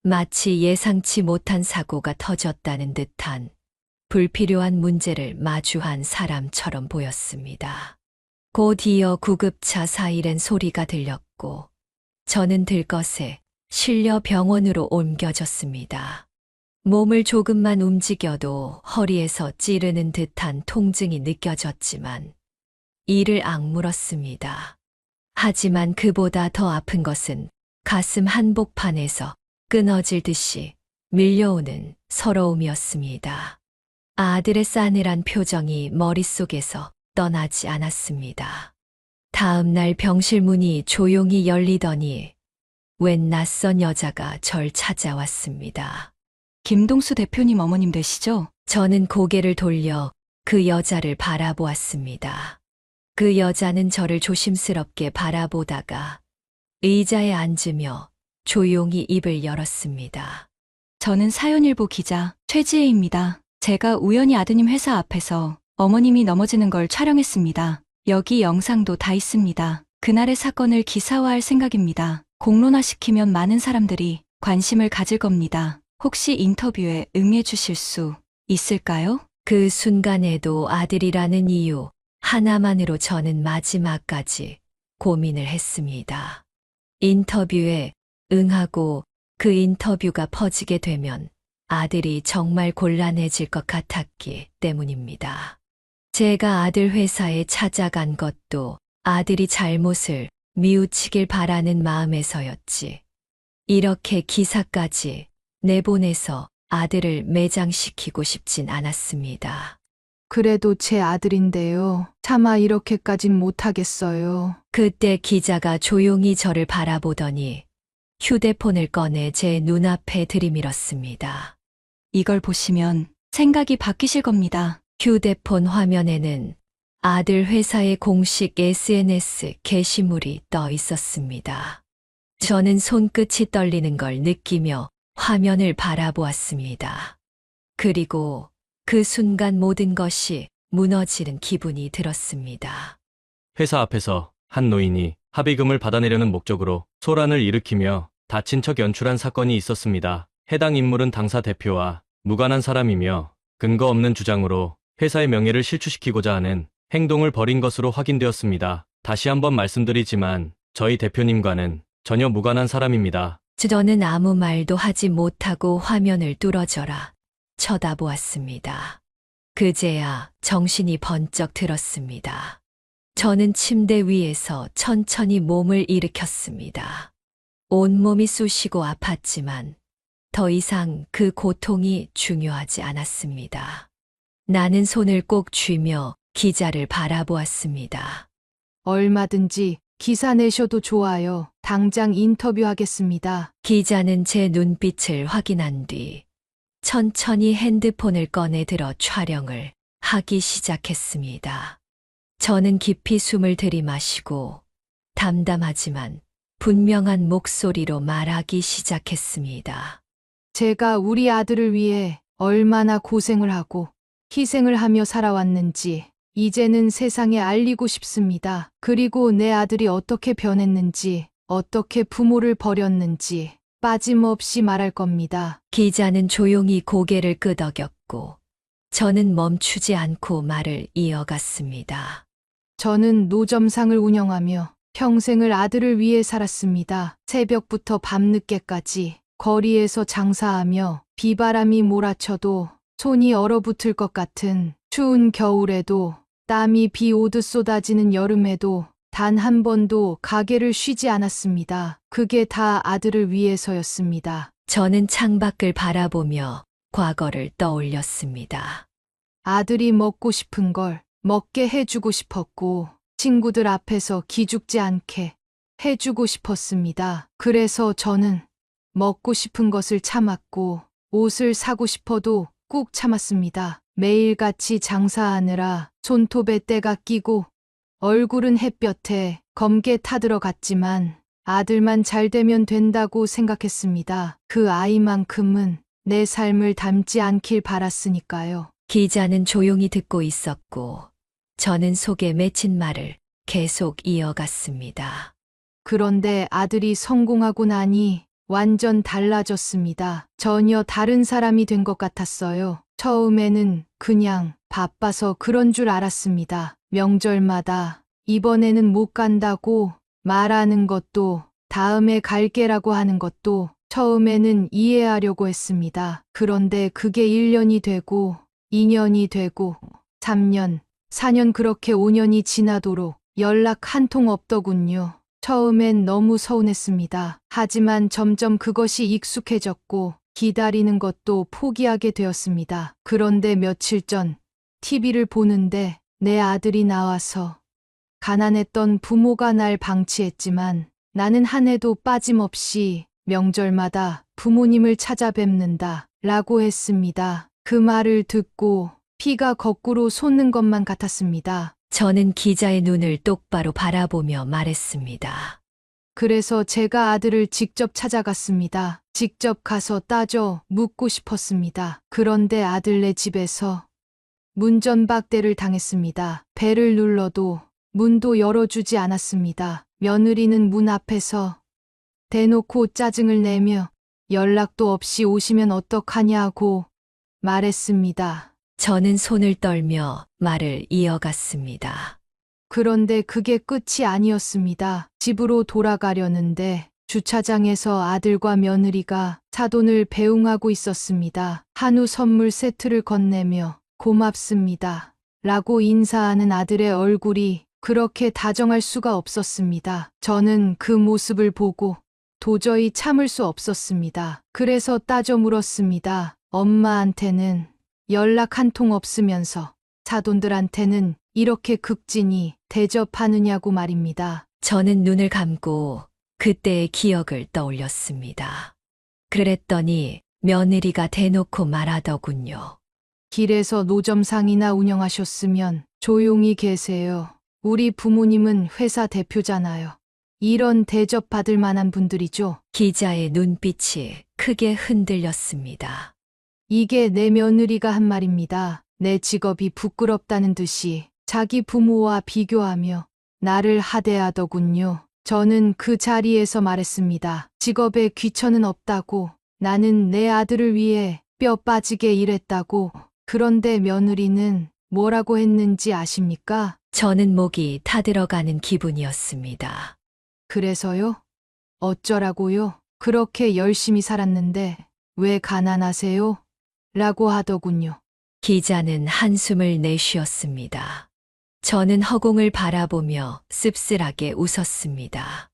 Speaker 3: 마치 예상치 못한 사고가 터졌다는 듯한 불필요한 문제를 마주한 사람처럼 보였습니다. 곧 이어 구급차 사이렌 소리가 들렸고 저는 들것에 실려 병원으로 옮겨졌습니다. 몸을 조금만 움직여도 허리에서 찌르는 듯한 통증이 느껴졌지만 이를 악물었습니다. 하지만 그보다 더 아픈 것은 가슴 한복판에서 끊어질 듯이 밀려오는 서러움이었습니다. 아들의 싸늘한 표정이 머릿속에서 떠나지 않았습니다. 다음 날 병실 문이 조용히 열리더니 웬 낯선 여자가 절 찾아왔습니다.
Speaker 4: 김동수 대표님 어머님 되시죠?
Speaker 3: 저는 고개를 돌려 그 여자를 바라보았습니다. 그 여자는 저를 조심스럽게 바라보다가 의자에 앉으며 조용히 입을 열었습니다.
Speaker 4: 저는 사연일보 기자 최지혜입니다. 제가 우연히 아드님 회사 앞에서 어머님이 넘어지는 걸 촬영했습니다. 여기 영상도 다 있습니다. 그날의 사건을 기사화할 생각입니다. 공론화시키면 많은 사람들이 관심을 가질 겁니다. 혹시 인터뷰에 응해 주실 수 있을까요?
Speaker 3: 그 순간에도 아들이라는 이유 하나만으로 저는 마지막까지 고민을 했습니다. 인터뷰에 응하고 그 인터뷰가 퍼지게 되면 아들이 정말 곤란해질 것 같았기 때문입니다. 제가 아들 회사에 찾아간 것도 아들이 잘못을 뉘우치길 바라는 마음에서였지. 이렇게 기사까지 내보내서 아들을 매장시키고 싶진 않았습니다.
Speaker 2: 그래도 제 아들인데요. 차마 이렇게까진 못하겠어요.
Speaker 3: 그때 기자가 조용히 저를 바라보더니 휴대폰을 꺼내 제 눈앞에 들이밀었습니다.
Speaker 4: 이걸 보시면 생각이 바뀌실 겁니다.
Speaker 3: 휴대폰 화면에는 아들 회사의 공식 SNS 게시물이 떠 있었습니다. 저는 손끝이 떨리는 걸 느끼며 화면을 바라보았습니다. 그리고 그 순간 모든 것이 무너지는 기분이 들었습니다.
Speaker 5: 회사 앞에서 한 노인이 합의금을 받아내려는 목적으로 소란을 일으키며 다친 척 연출한 사건이 있었습니다. 해당 인물은 당사 대표와 무관한 사람이며 근거 없는 주장으로 회사의 명예를 실추시키고자 하는 행동을 벌인 것으로 확인되었습니다. 다시 한번 말씀드리지만 저희 대표님과는 전혀 무관한 사람입니다.
Speaker 3: 저는 아무 말도 하지 못하고 화면을 뚫어져라 쳐다보았습니다. 그제야 정신이 번쩍 들었습니다. 저는 침대 위에서 천천히 몸을 일으켰습니다. 온몸이 쑤시고 아팠지만 더 이상 그 고통이 중요하지 않았습니다. 나는 손을 꼭 쥐며 기자를 바라보았습니다.
Speaker 2: 얼마든지 기사 내셔도 좋아요. 당장 인터뷰하겠습니다.
Speaker 3: 기자는 제 눈빛을 확인한 뒤 천천히 핸드폰을 꺼내 들어 촬영을 하기 시작했습니다. 저는 깊이 숨을 들이마시고 담담하지만 분명한 목소리로 말하기 시작했습니다.
Speaker 2: 제가 우리 아들을 위해 얼마나 고생을 하고 희생을 하며 살아왔는지 이제는 세상에 알리고 싶습니다. 그리고 내 아들이 어떻게 변했는지, 어떻게 부모를 버렸는지 빠짐없이 말할 겁니다.
Speaker 3: 기자는 조용히 고개를 끄덕였고 저는 멈추지 않고 말을 이어갔습니다.
Speaker 2: 저는 노점상을 운영하며 평생을 아들을 위해 살았습니다. 새벽부터 밤늦게까지 거리에서 장사하며 비바람이 몰아쳐도 손이 얼어붙을 것 같은 추운 겨울에도 땀이 비 오듯 쏟아지는 여름에도 단 한 번도 가게를 쉬지 않았습니다. 그게 다 아들을 위해서였습니다.
Speaker 3: 저는 창밖을 바라보며 과거를 떠올렸습니다.
Speaker 2: 아들이 먹고 싶은 걸 먹게 해주고 싶었고 친구들 앞에서 기죽지 않게 해주고 싶었습니다. 그래서 저는 먹고 싶은 것을 참았고 옷을 사고 싶어도 꾹 참았습니다. 매일같이 장사하느라 손톱에 때가 끼고 얼굴은 햇볕에 검게 타들어갔지만 아들만 잘 되면 된다고 생각했습니다. 그 아이만큼은 내 삶을 닮지 않길 바랐으니까요.
Speaker 3: 기자는 조용히 듣고 있었고 저는 속에 맺힌 말을 계속 이어갔습니다.
Speaker 2: 그런데 아들이 성공하고 나니 완전 달라졌습니다. 전혀 다른 사람이 된 것 같았어요. 처음에는 그냥 바빠서 그런 줄 알았습니다. 명절마다 이번에는 못 간다고 말하는 것도 다음에 갈게라고 하는 것도 처음에는 이해하려고 했습니다. 그런데 그게 1년이 되고 2년이 되고 3년, 4년 그렇게 5년이 지나도록 연락 한 통 없더군요. 처음엔 너무 서운했습니다. 하지만 점점 그것이 익숙해졌고 기다리는 것도 포기하게 되었습니다. 그런데 며칠 전 TV를 보는데 내 아들이 나와서 가난했던 부모가 날 방치했지만 나는 한 해도 빠짐없이 명절마다 부모님을 찾아뵙는다 라고 했습니다. 그 말을 듣고 피가 거꾸로 솟는 것만 같았습니다.
Speaker 3: 저는 기자의 눈을 똑바로 바라보며 말했습니다.
Speaker 2: 그래서 제가 아들을 직접 찾아갔습니다. 직접 가서 따져 묻고 싶었습니다. 그런데 아들네 집에서 문전박대를 당했습니다. 배를 눌러도 문도 열어주지 않았습니다. 며느리는 문 앞에서 대놓고 짜증을 내며 연락도 없이 오시면 어떡하냐고 말했습니다.
Speaker 3: 저는 손을 떨며 말을 이어갔습니다.
Speaker 2: 그런데 그게 끝이 아니었습니다. 집으로 돌아가려는데 주차장에서 아들과 며느리가 사돈을 배웅하고 있었습니다. 한우 선물 세트를 건네며 고맙습니다. 라고 인사하는 아들의 얼굴이 그렇게 다정할 수가 없었습니다. 저는 그 모습을 보고 도저히 참을 수 없었습니다. 그래서 따져 물었습니다. 엄마한테는 연락 한 통 없으면서 사돈들한테는 이렇게 극진히 대접하느냐고 말입니다.
Speaker 3: 저는 눈을 감고 그때의 기억을 떠올렸습니다. 그랬더니 며느리가 대놓고 말하더군요.
Speaker 2: 길에서 노점상이나 운영하셨으면 조용히 계세요. 우리 부모님은 회사 대표잖아요. 이런 대접 받을 만한 분들이죠.
Speaker 3: 기자의 눈빛이 크게 흔들렸습니다.
Speaker 2: 이게 내 며느리가 한 말입니다. 내 직업이 부끄럽다는 듯이 자기 부모와 비교하며 나를 하대하더군요. 저는 그 자리에서 말했습니다. 직업에 귀천은 없다고. 나는 내 아들을 위해 뼈 빠지게 일했다고. 그런데 며느리는 뭐라고 했는지 아십니까?
Speaker 3: 저는 목이 타들어가는 기분이었습니다.
Speaker 2: 그래서요? 어쩌라고요? 그렇게 열심히 살았는데 왜 가난하세요? 라고 하더군요.
Speaker 3: 기자는 한숨을 내쉬었습니다. 저는 허공을 바라보며 씁쓸하게 웃었습니다.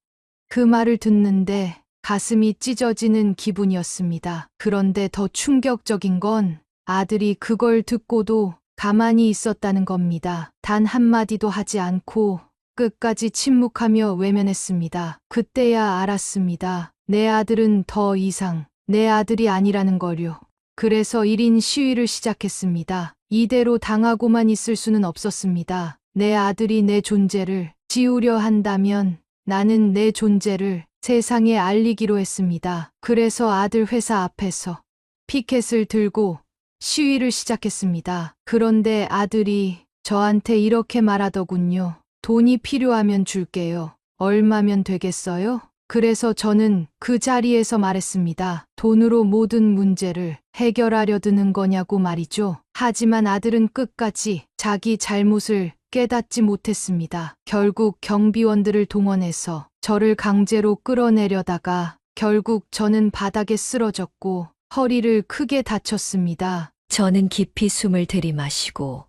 Speaker 2: 그 말을 듣는데 가슴이 찢어지는 기분이었습니다. 그런데 더 충격적인 건 아들이 그걸 듣고도 가만히 있었다는 겁니다. 단 한마디도 하지 않고 끝까지 침묵하며 외면했습니다. 그때야 알았습니다. 내 아들은 더 이상 내 아들이 아니라는 걸요. 그래서 1인 시위를 시작했습니다. 이대로 당하고만 있을 수는 없었습니다. 내 아들이 내 존재를 지우려 한다면 나는 내 존재를 세상에 알리기로 했습니다. 그래서 아들 회사 앞에서 피켓을 들고 시위를 시작했습니다. 그런데 아들이 저한테 이렇게 말하더군요. 돈이 필요하면 줄게요. 얼마면 되겠어요? 그래서 저는 그 자리에서 말했습니다. 돈으로 모든 문제를 해결하려 드는 거냐고 말이죠. 하지만 아들은 끝까지 자기 잘못을 깨닫지 못했습니다. 결국 경비원들을 동원해서 저를 강제로 끌어내려다가 결국 저는 바닥에 쓰러졌고 허리를 크게 다쳤습니다.
Speaker 3: 저는 깊이 숨을 들이마시고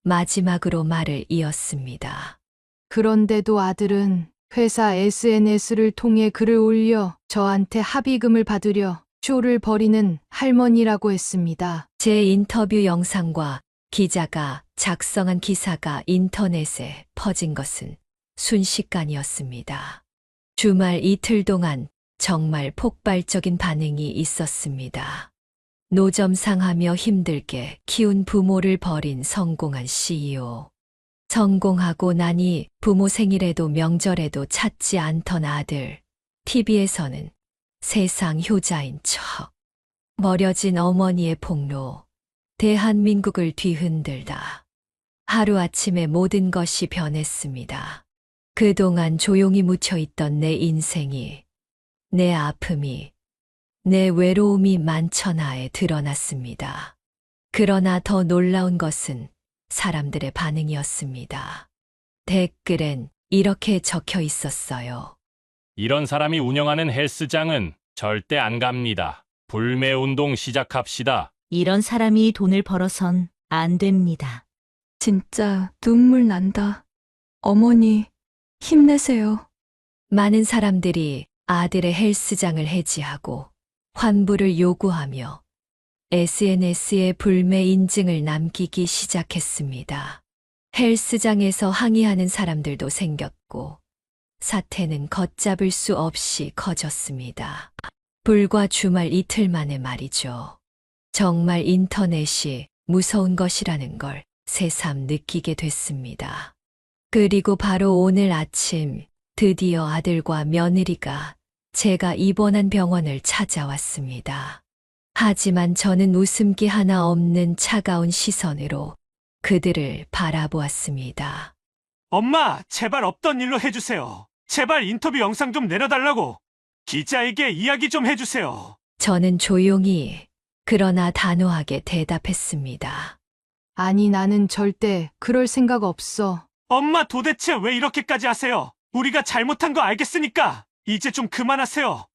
Speaker 3: 마지막으로 말을 이었습니다.
Speaker 2: 그런데도 아들은 회사 SNS를 통해 글을 올려 저한테 합의금을 받으려 쇼를 벌이는 할머니라고 했습니다.
Speaker 3: 제 인터뷰 영상과 기자가 작성한 기사가 인터넷에 퍼진 것은 순식간이었습니다. 주말 이틀 동안 정말 폭발적인 반응이 있었습니다. 노점상하며 힘들게 키운 부모를 버린 성공한 CEO. 성공하고 나니 부모 생일에도 명절에도 찾지 않던 아들. TV에서는 세상 효자인 척. 버려진 어머니의 폭로. 대한민국을 뒤흔들다. 하루아침에 모든 것이 변했습니다. 그동안 조용히 묻혀있던 내 인생이, 내 아픔이, 내 외로움이 만천하에 드러났습니다. 그러나 더 놀라운 것은 사람들의 반응이었습니다. 댓글엔 이렇게 적혀 있었어요.
Speaker 9: 이런 사람이 운영하는 헬스장은 절대 안 갑니다. 불매 운동 시작합시다.
Speaker 10: 이런 사람이 돈을 벌어선 안 됩니다.
Speaker 4: 진짜 눈물 난다. 어머니, 힘내세요.
Speaker 3: 많은 사람들이 아들의 헬스장을 해지하고 환불을 요구하며 SNS에 불매 인증을 남기기 시작했습니다. 헬스장에서 항의하는 사람들도 생겼고 사태는 걷잡을 수 없이 커졌습니다. 불과 주말 이틀 만에 말이죠. 정말 인터넷이 무서운 것이라는 걸 새삼 느끼게 됐습니다. 그리고 바로 오늘 아침 드디어 아들과 며느리가 제가 입원한 병원을 찾아왔습니다. 하지만 저는 웃음기 하나 없는 차가운 시선으로 그들을 바라보았습니다.
Speaker 7: 엄마, 제발 없던 일로 해주세요. 제발 인터뷰 영상 좀 내려달라고. 기자에게 이야기 좀 해주세요.
Speaker 3: 저는 조용히 그러나 단호하게 대답했습니다.
Speaker 2: 아니, 나는 절대 그럴 생각 없어.
Speaker 7: 엄마, 도대체 왜 이렇게까지 하세요? 우리가 잘못한 거 알겠으니까 이제 좀 그만하세요.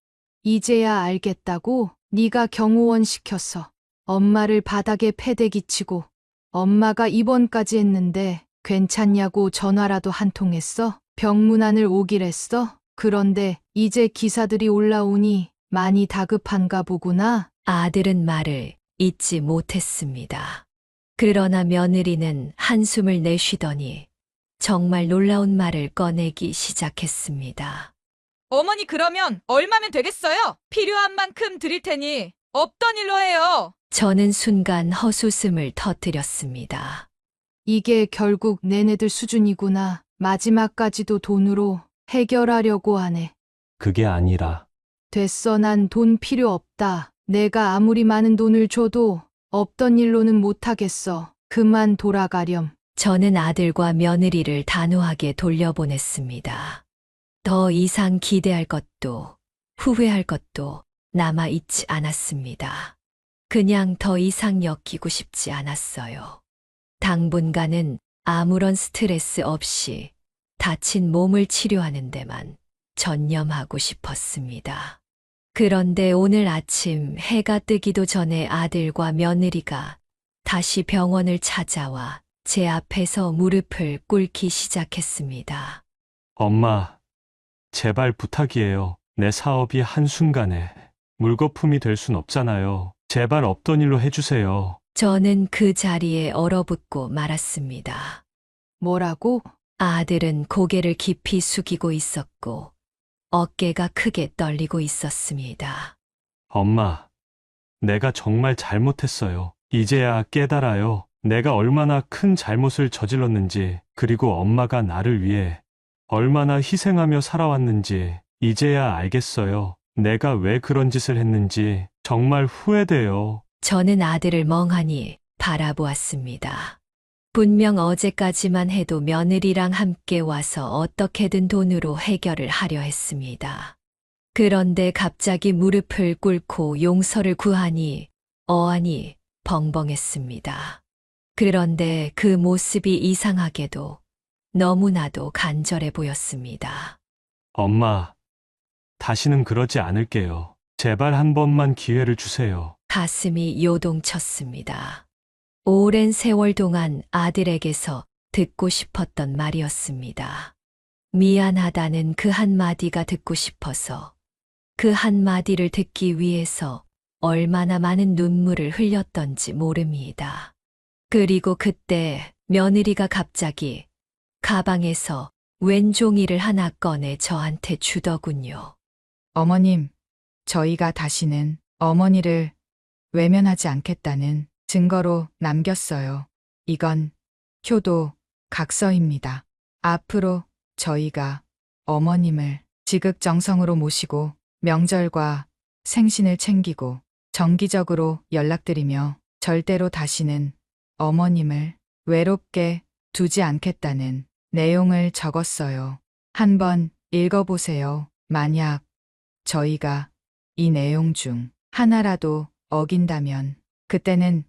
Speaker 2: 이제야 알겠다고? 네가 경호원 시켰어. 엄마를 바닥에 패대기 치고 엄마가 입원까지 했는데 괜찮냐고 전화라도 한 통 했어? 병문안을 오길 했어? 그런데 이제 기사들이 올라오니 많이 다급한가 보구나.
Speaker 3: 아들은 말을 잇지 못했습니다. 그러나 며느리는 한숨을 내쉬더니 정말 놀라운 말을 꺼내기 시작했습니다.
Speaker 1: 어머니 그러면 얼마면 되겠어요? 필요한 만큼 드릴 테니 없던 일로 해요.
Speaker 3: 저는 순간 헛웃음을 터뜨렸습니다.
Speaker 2: 이게 결국 내내들 수준이구나. 마지막까지도 돈으로 해결하려고 하네.
Speaker 5: 그게 아니라
Speaker 2: 됐어, 난 돈 필요 없다. 내가 아무리 많은 돈을 줘도 없던 일로는 못하겠어. 그만 돌아가렴.
Speaker 3: 저는 아들과 며느리를 단호하게 돌려보냈습니다. 더 이상 기대할 것도 후회할 것도 남아있지 않았습니다. 그냥 더 이상 엮이고 싶지 않았어요. 당분간은 아무런 스트레스 없이 다친 몸을 치료하는 데만 전념하고 싶었습니다. 그런데 오늘 아침 해가 뜨기도 전에 아들과 며느리가 다시 병원을 찾아와 제 앞에서 무릎을 꿇기 시작했습니다.
Speaker 5: 엄마, 제발 부탁이에요. 내 사업이 한순간에 물거품이 될 순 없잖아요. 제발 없던 일로 해주세요.
Speaker 3: 저는 그 자리에 얼어붙고 말았습니다.
Speaker 2: 뭐라고?
Speaker 3: 아들은 고개를 깊이 숙이고 있었고 어깨가 크게 떨리고 있었습니다.
Speaker 5: 엄마, 내가 정말 잘못했어요. 이제야 깨달아요. 내가 얼마나 큰 잘못을 저질렀는지, 그리고 엄마가 나를 위해 얼마나 희생하며 살아왔는지 이제야 알겠어요. 내가 왜 그런 짓을 했는지 정말 후회돼요.
Speaker 3: 저는 아들을 멍하니 바라보았습니다. 분명 어제까지만 해도 며느리랑 함께 와서 어떻게든 돈으로 해결을 하려 했습니다. 그런데 갑자기 무릎을 꿇고 용서를 구하니 어안이 벙벙했습니다. 그런데 그 모습이 이상하게도 너무나도 간절해 보였습니다.
Speaker 5: 엄마, 다시는 그러지 않을게요. 제발 한 번만 기회를 주세요.
Speaker 3: 가슴이 요동쳤습니다. 오랜 세월 동안 아들에게서 듣고 싶었던 말이었습니다. 미안하다는 그 한마디가 듣고 싶어서 그 한마디를 듣기 위해서 얼마나 많은 눈물을 흘렸던지 모릅니다. 그리고 그때 며느리가 갑자기 가방에서 웬 종이를 하나 꺼내 저한테 주더군요.
Speaker 2: 어머님, 저희가 다시는 어머니를 외면하지 않겠다는 증거로 남겼어요. 이건 효도 각서입니다. 앞으로 저희가 어머님을 지극정성으로 모시고 명절과 생신을 챙기고 정기적으로 연락드리며 절대로 다시는 어머님을 외롭게 두지 않겠다는 내용을 적었어요. 한번 읽어보세요. 만약 저희가 이 내용 중 하나라도 어긴다면 그때는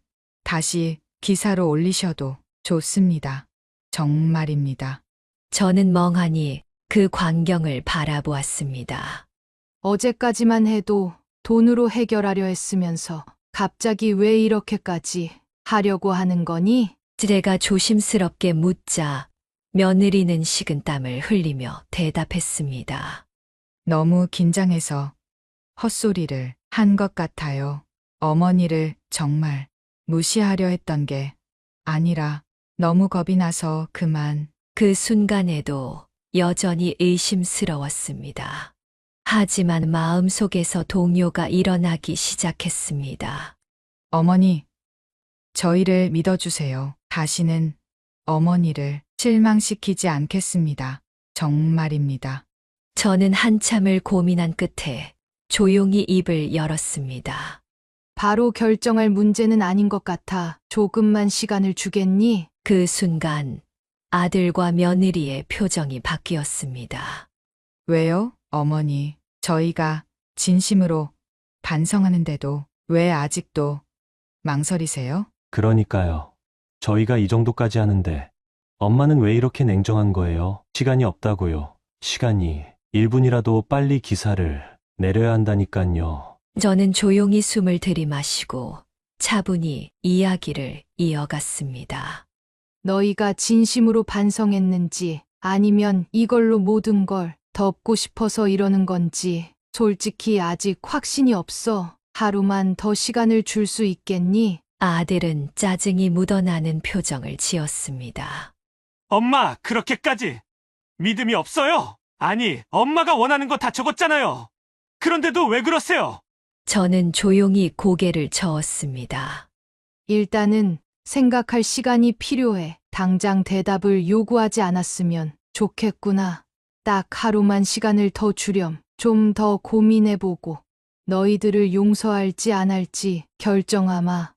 Speaker 2: 다시 기사로 올리셔도 좋습니다. 정말입니다.
Speaker 3: 저는 멍하니 그 광경을 바라보았습니다.
Speaker 2: 어제까지만 해도 돈으로 해결하려 했으면서 갑자기 왜 이렇게까지 하려고 하는 거니?
Speaker 3: 제가 조심스럽게 묻자 며느리는 식은땀을 흘리며 대답했습니다.
Speaker 2: 너무 긴장해서 헛소리를 한 것 같아요. 어머니를 정말 무시하려 했던 게 아니라 너무 겁이 나서 그만.
Speaker 3: 그 순간에도 여전히 의심스러웠습니다. 하지만 마음속에서 동요가 일어나기 시작했습니다.
Speaker 2: 어머니, 저희를 믿어주세요. 다시는 어머니를 실망시키지 않겠습니다. 정말입니다.
Speaker 3: 저는 한참을 고민한 끝에 조용히 입을 열었습니다.
Speaker 2: 바로 결정할 문제는 아닌 것 같아. 조금만 시간을 주겠니?
Speaker 3: 그 순간 아들과 며느리의 표정이 바뀌었습니다.
Speaker 2: 왜요, 어머니? 저희가 진심으로 반성하는데도 왜 아직도 망설이세요?
Speaker 5: 그러니까요. 저희가 이 정도까지 하는데 엄마는 왜 이렇게 냉정한 거예요? 시간이 없다고요. 시간이 1분이라도 빨리 기사를 내려야 한다니깐요.
Speaker 3: 저는 조용히 숨을 들이마시고 차분히 이야기를 이어갔습니다.
Speaker 2: 너희가 진심으로 반성했는지 아니면 이걸로 모든 걸 덮고 싶어서 이러는 건지 솔직히 아직 확신이 없어. 하루만 더 시간을 줄 수 있겠니?
Speaker 3: 아들은 짜증이 묻어나는 표정을 지었습니다.
Speaker 7: 엄마, 그렇게까지 믿음이 없어요? 아니, 엄마가 원하는 거 다 적었잖아요. 그런데도 왜 그러세요?
Speaker 3: 저는 조용히 고개를 저었습니다.
Speaker 2: 일단은 생각할 시간이 필요해. 당장 대답을 요구하지 않았으면 좋겠구나. 딱 하루만 시간을 더 주렴. 좀 더 고민해보고 너희들을 용서할지 안 할지 결정하마.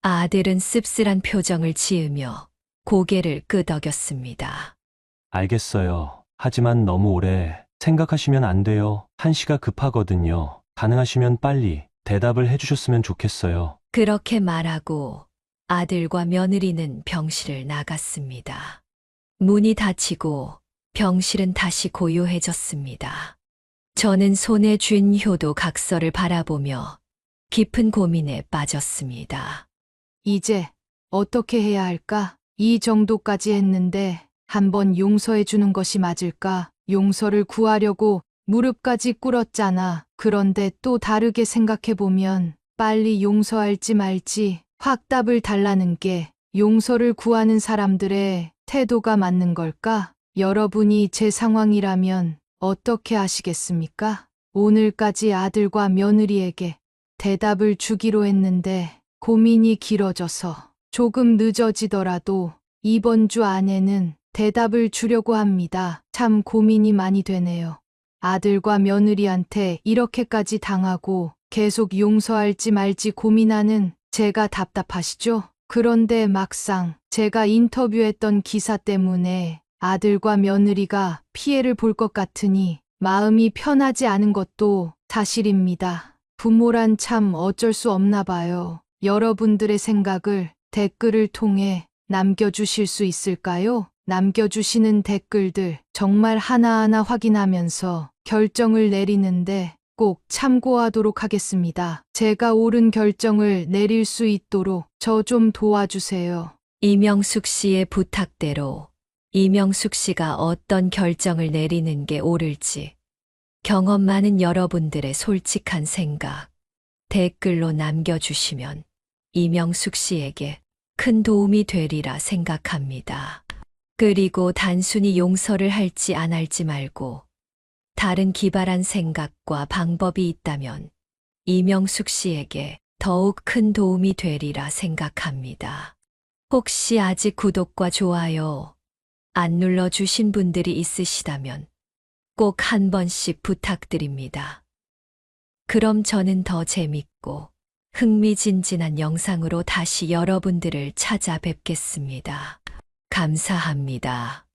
Speaker 3: 아들은 씁쓸한 표정을 지으며 고개를 끄덕였습니다.
Speaker 5: 알겠어요. 하지만 너무 오래 생각하시면 안 돼요. 한시가 급하거든요. 가능하시면 빨리 대답을 해주셨으면 좋겠어요.
Speaker 3: 그렇게 말하고 아들과 며느리는 병실을 나갔습니다. 문이 닫히고 병실은 다시 고요해졌습니다. 저는 손에 쥔 효도 각서를 바라보며 깊은 고민에 빠졌습니다.
Speaker 2: 이제 어떻게 해야 할까? 이 정도까지 했는데 한번 용서해 주는 것이 맞을까? 용서를 구하려고 무릎까지 꿇었잖아. 그런데 또 다르게 생각해보면 빨리 용서할지 말지 확답을 달라는 게 용서를 구하는 사람들의 태도가 맞는 걸까? 여러분이 제 상황이라면 어떻게 하시겠습니까? 오늘까지 아들과 며느리에게 대답을 주기로 했는데 고민이 길어져서 조금 늦어지더라도 이번 주 안에는 대답을 주려고 합니다. 참 고민이 많이 되네요. 아들과 며느리한테 이렇게까지 당하고 계속 용서할지 말지 고민하는 제가 답답하시죠? 그런데 막상 제가 인터뷰했던 기사 때문에 아들과 며느리가 피해를 볼 것 같으니 마음이 편하지 않은 것도 사실입니다. 부모란 참 어쩔 수 없나 봐요. 여러분들의 생각을 댓글을 통해 남겨주실 수 있을까요? 남겨주시는 댓글들 정말 하나하나 확인하면서 결정을 내리는데 꼭 참고하도록 하겠습니다. 제가 옳은 결정을 내릴 수 있도록 저 좀 도와주세요.
Speaker 3: 이명숙 씨의 부탁대로 이명숙 씨가 어떤 결정을 내리는 게 옳을지 경험 많은 여러분들의 솔직한 생각 댓글로 남겨주시면 이명숙 씨에게 큰 도움이 되리라 생각합니다. 그리고 단순히 용서를 할지 안 할지 말고 다른 기발한 생각과 방법이 있다면 이명숙 씨에게 더욱 큰 도움이 되리라 생각합니다. 혹시 아직 구독과 좋아요 안 눌러주신 분들이 있으시다면 꼭 한 번씩 부탁드립니다. 그럼 저는 더 재밌고 흥미진진한 영상으로 다시 여러분들을 찾아뵙겠습니다. 감사합니다.